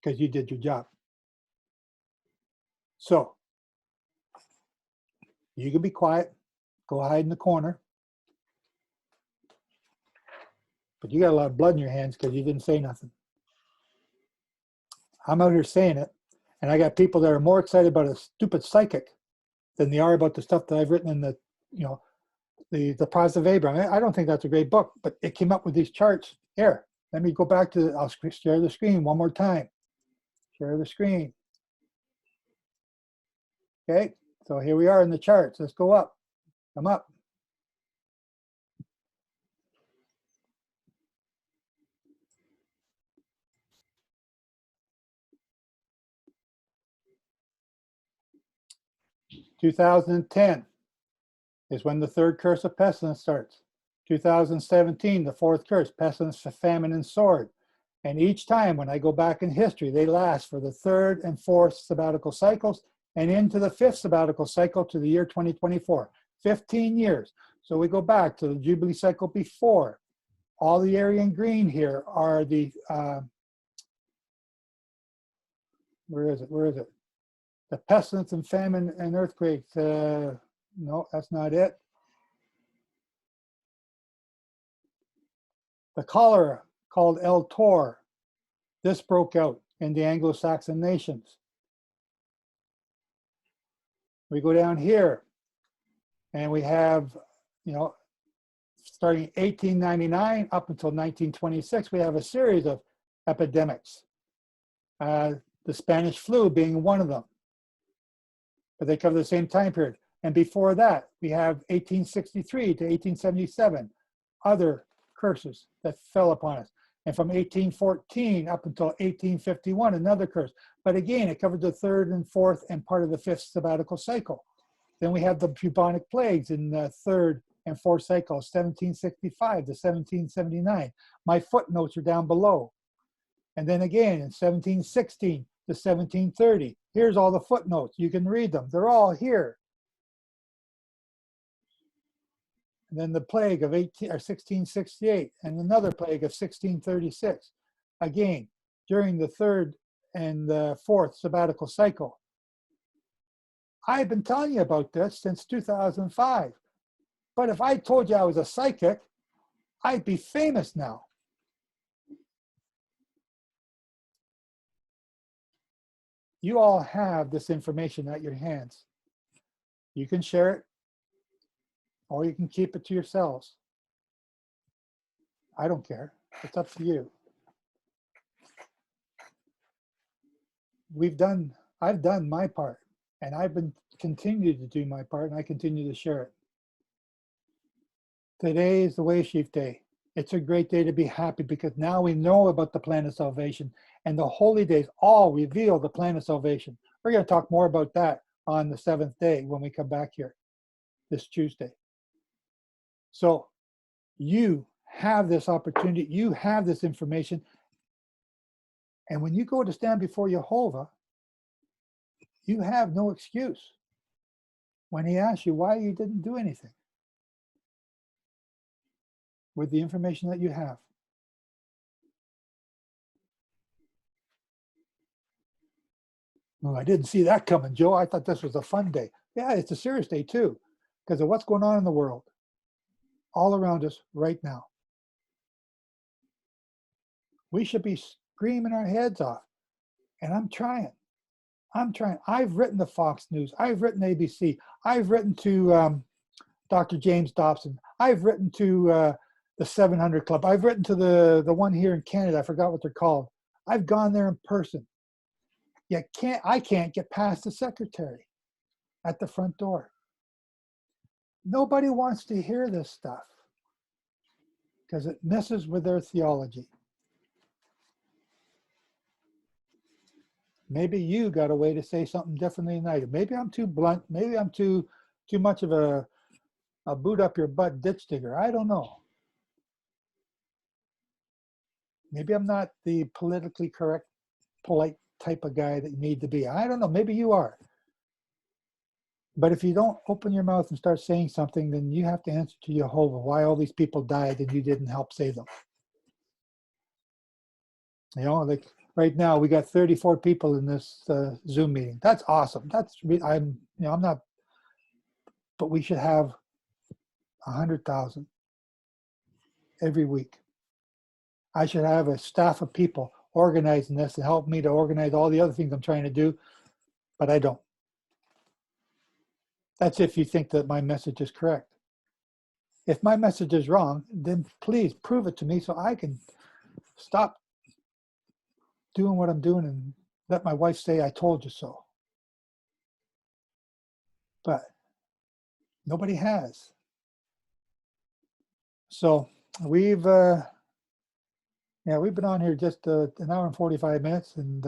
because you did your job. So, you can be quiet, go hide in the corner, but you got a lot of blood in your hands because you didn't say nothing. I'm out here saying it, and I got people that are more excited about a stupid psychic than they are about the stuff that I've written in the, the Prophets of Abraham. I don't think that's a great book, but it came up with these charts. Here, let me go back to, I'll share the screen one more time. Share the screen. Okay, so here we are in the charts. Let's go up. Come up. (2010) is when the third curse of pestilence starts. 2017, the fourth curse, pestilence, famine, and sword. And each time when I go back in history, they last for the 3rd and 4th sabbatical cycles and into the 5th sabbatical cycle to the year 2024, 15 years. So we go back to the Jubilee cycle before. All the area in green here are the, where is it? The pestilence and famine and earthquakes. No, that's not it. The cholera, called El Tor, this broke out in the Anglo-Saxon nations. We go down here and we have, starting 1899 up until 1926, we have a series of epidemics. The Spanish flu being one of them, but they cover the same time period. And before that, we have 1863 to 1877, other curses that fell upon us. And from 1814 up until 1851, another curse. But again, it covered the 3rd and 4th and part of the 5th sabbatical cycle. Then we have the bubonic plagues in the 3rd and 4th cycle, 1765 to 1779. My footnotes are down below. And then again in 1716 to 1730. Here's all the footnotes. You can read them. They're all here. And then the plague of 1668 and another plague of 1636. Again, during the 3rd and the 4th sabbatical cycle. I've been telling you about this since 2005. But if I told you I was a psychic, I'd be famous now. You all have this information at your hands. You can share it, or you can keep it to yourselves. I don't care. It's up to you. I've done my part, and I've been continued to do my part, and I continue to share it. Today is the Wave Sheaf Day. It's a great day to be happy because now we know about the plan of salvation, and the holy days all reveal the plan of salvation. We're going to talk more about that on the 7th day when we come back here this Tuesday. So you have this opportunity, you have this information, and when you go to stand before Yehovah, you have no excuse when he asks you why you didn't do anything with the information that you have. Well, I didn't see that coming, Joe. I thought this was a fun day. Yeah, it's a serious day too, because of what's going on in the world, all around us right now. We should be screaming our heads off, and I'm trying. I've written to Fox News. I've written ABC. I've written to Dr. James Dobson. I've written to the 700 Club. I've written to the one here in Canada. I forgot what they're called. I've gone there in person. Yet I can't get past the secretary at the front door. Nobody wants to hear this stuff because it messes with their theology. Maybe you got a way to say something differently than I do. Maybe I'm too blunt. Maybe I'm too much of a boot up your butt ditch digger. I don't know. Maybe I'm not the politically correct, polite type of guy that you need to be. I don't know. Maybe you are. But if you don't open your mouth and start saying something, then you have to answer to Yehovah why all these people died and you didn't help save them. You know, like right now we got 34 people in this Zoom meeting. That's awesome. I'm not, but we should have 100,000 every week. I should have a staff of people organizing this and help me to organize all the other things I'm trying to do, but I don't. That's if you think that my message is correct. If my message is wrong, then please prove it to me so I can stop doing what I'm doing and let my wife say, I told you so. But nobody has. So we've been on here just an hour and 45 minutes, and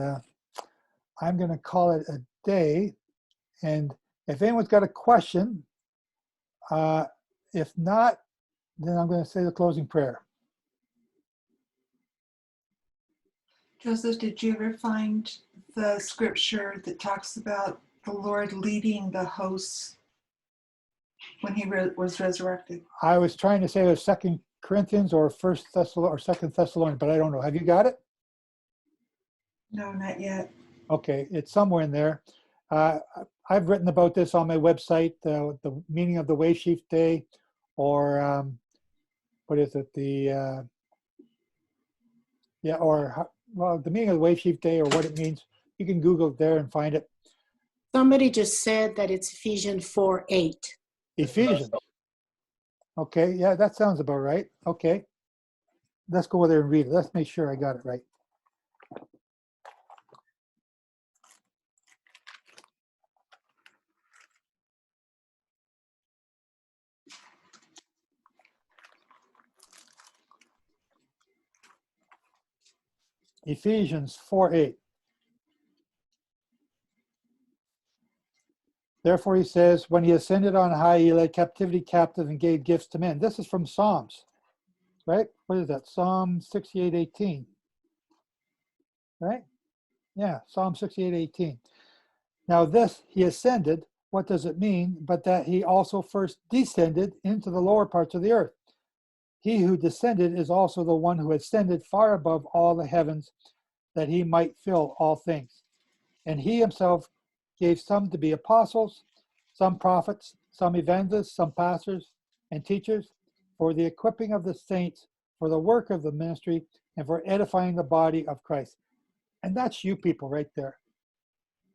I'm going to call it a day. And if anyone's got a question, if not, then I'm going to say the closing prayer. Joseph, did you ever find the scripture that talks about the Lord leading the hosts when he was resurrected? I was trying to say it was 2 Corinthians or 1 Thessalonians or 2 Thessalonians, but I don't know. Have you got it? No, not yet. Okay, it's somewhere in there. I've written about this on my website, the meaning of the Wave Sheaf Day, or what is it? The the meaning of the Wave Sheaf Day, or what it means. You can Google it there and find it. Somebody just said that it's Ephesians 4:8. Ephesians. Okay, yeah, that sounds about right. Okay, let's go there and read it. Let's make sure I got it right. Ephesians 4:8. Therefore, he says, when he ascended on high, he led captivity captive and gave gifts to men. This is from Psalms, right? What is that? Psalm 68:18, right? Yeah, Psalm 68:18. Now this, he ascended, what does it mean? But that he also first descended into the lower parts of the earth. He who descended is also the one who ascended far above all the heavens, that he might fill all things. And he himself gave some to be apostles, some prophets, some evangelists, some pastors and teachers, for the equipping of the saints, for the work of the ministry, and for edifying the body of Christ. And that's you people right there.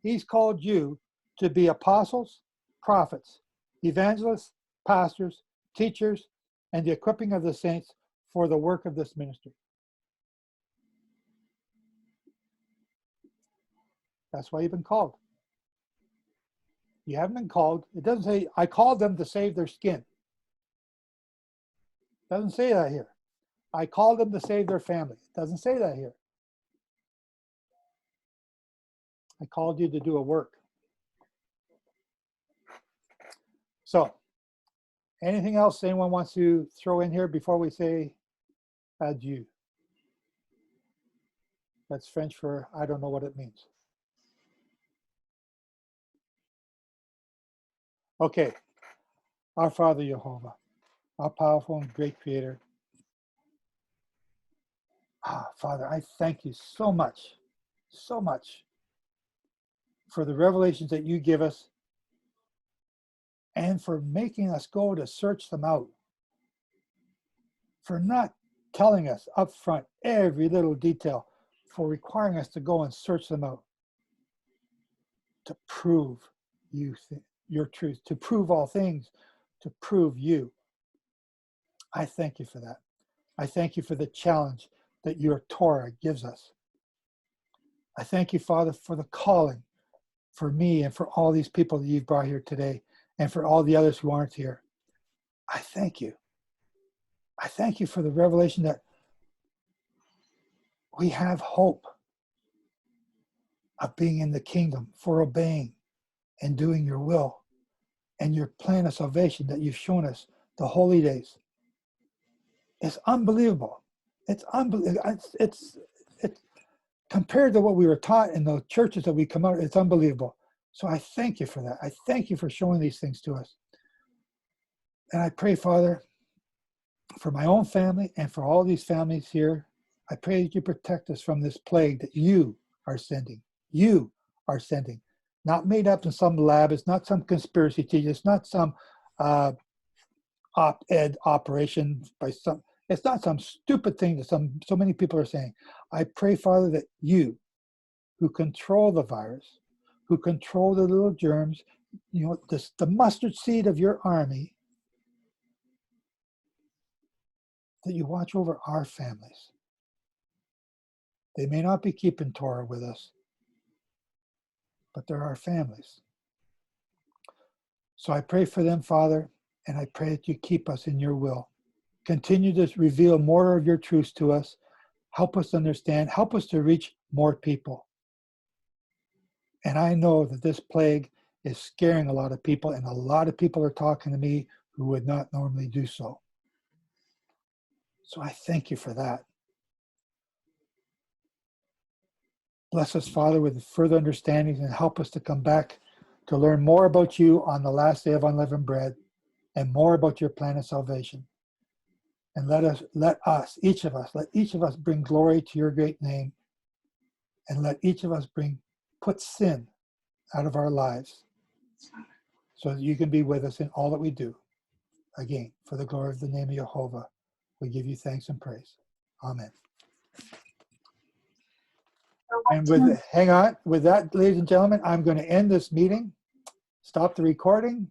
He's called you to be apostles, prophets, evangelists, pastors, teachers, and the equipping of the saints for the work of this ministry. That's why you've been called. You haven't been called. It doesn't say, I called them to save their skin. It doesn't say that here. I called them to save their family. It doesn't say that here. I called you to do a work. So, anything else anyone wants to throw in here before we say adieu? That's French for I don't know what it means. Okay. Our Father Yehovah, our powerful and great creator. Father, I thank you so much for the revelations that you give us and for making us go to search them out, for not telling us up front every little detail, for requiring us to go and search them out to prove your truth, to prove all things, to prove you. I thank you for that. I thank you for the challenge that your Torah gives us. I thank you, Father, for the calling for me and for all these people that you've brought here today and for all the others who aren't here. I thank you. I thank you for the revelation that we have hope of being in the kingdom, for obeying and doing your will and your plan of salvation that you've shown us, the holy days. It's unbelievable. It's unbelievable. It's compared to what we were taught in the churches that we come out, it's unbelievable. So I thank you for that. I thank you for showing these things to us. And I pray, Father, for my own family and for all these families here, I pray that you protect us from this plague that you are sending. You are sending. Not made up in some lab. It's not some conspiracy theory. It's not some op-ed operation by some. It's not some stupid thing that so many people are saying. I pray, Father, that you, who control the virus, who control the little germs, the mustard seed of your army, that you watch over our families. They may not be keeping Torah with us, but they're our families. So I pray for them, Father, and I pray that you keep us in your will. Continue to reveal more of your truths to us. Help us understand. Help us to reach more people. And I know that this plague is scaring a lot of people, and a lot of people are talking to me who would not normally do so. So I thank you for that. Bless us, Father, with further understandings and help us to come back to learn more about you on the last day of unleavened bread and more about your plan of salvation. And let each of us bring glory to your great name, and let each of us put sin out of our lives so that you can be with us in all that we do. Again, for the glory of the name of Yehovah, we give you thanks and praise. Amen. And hang on, with that, ladies and gentlemen, I'm going to end this meeting, stop the recording,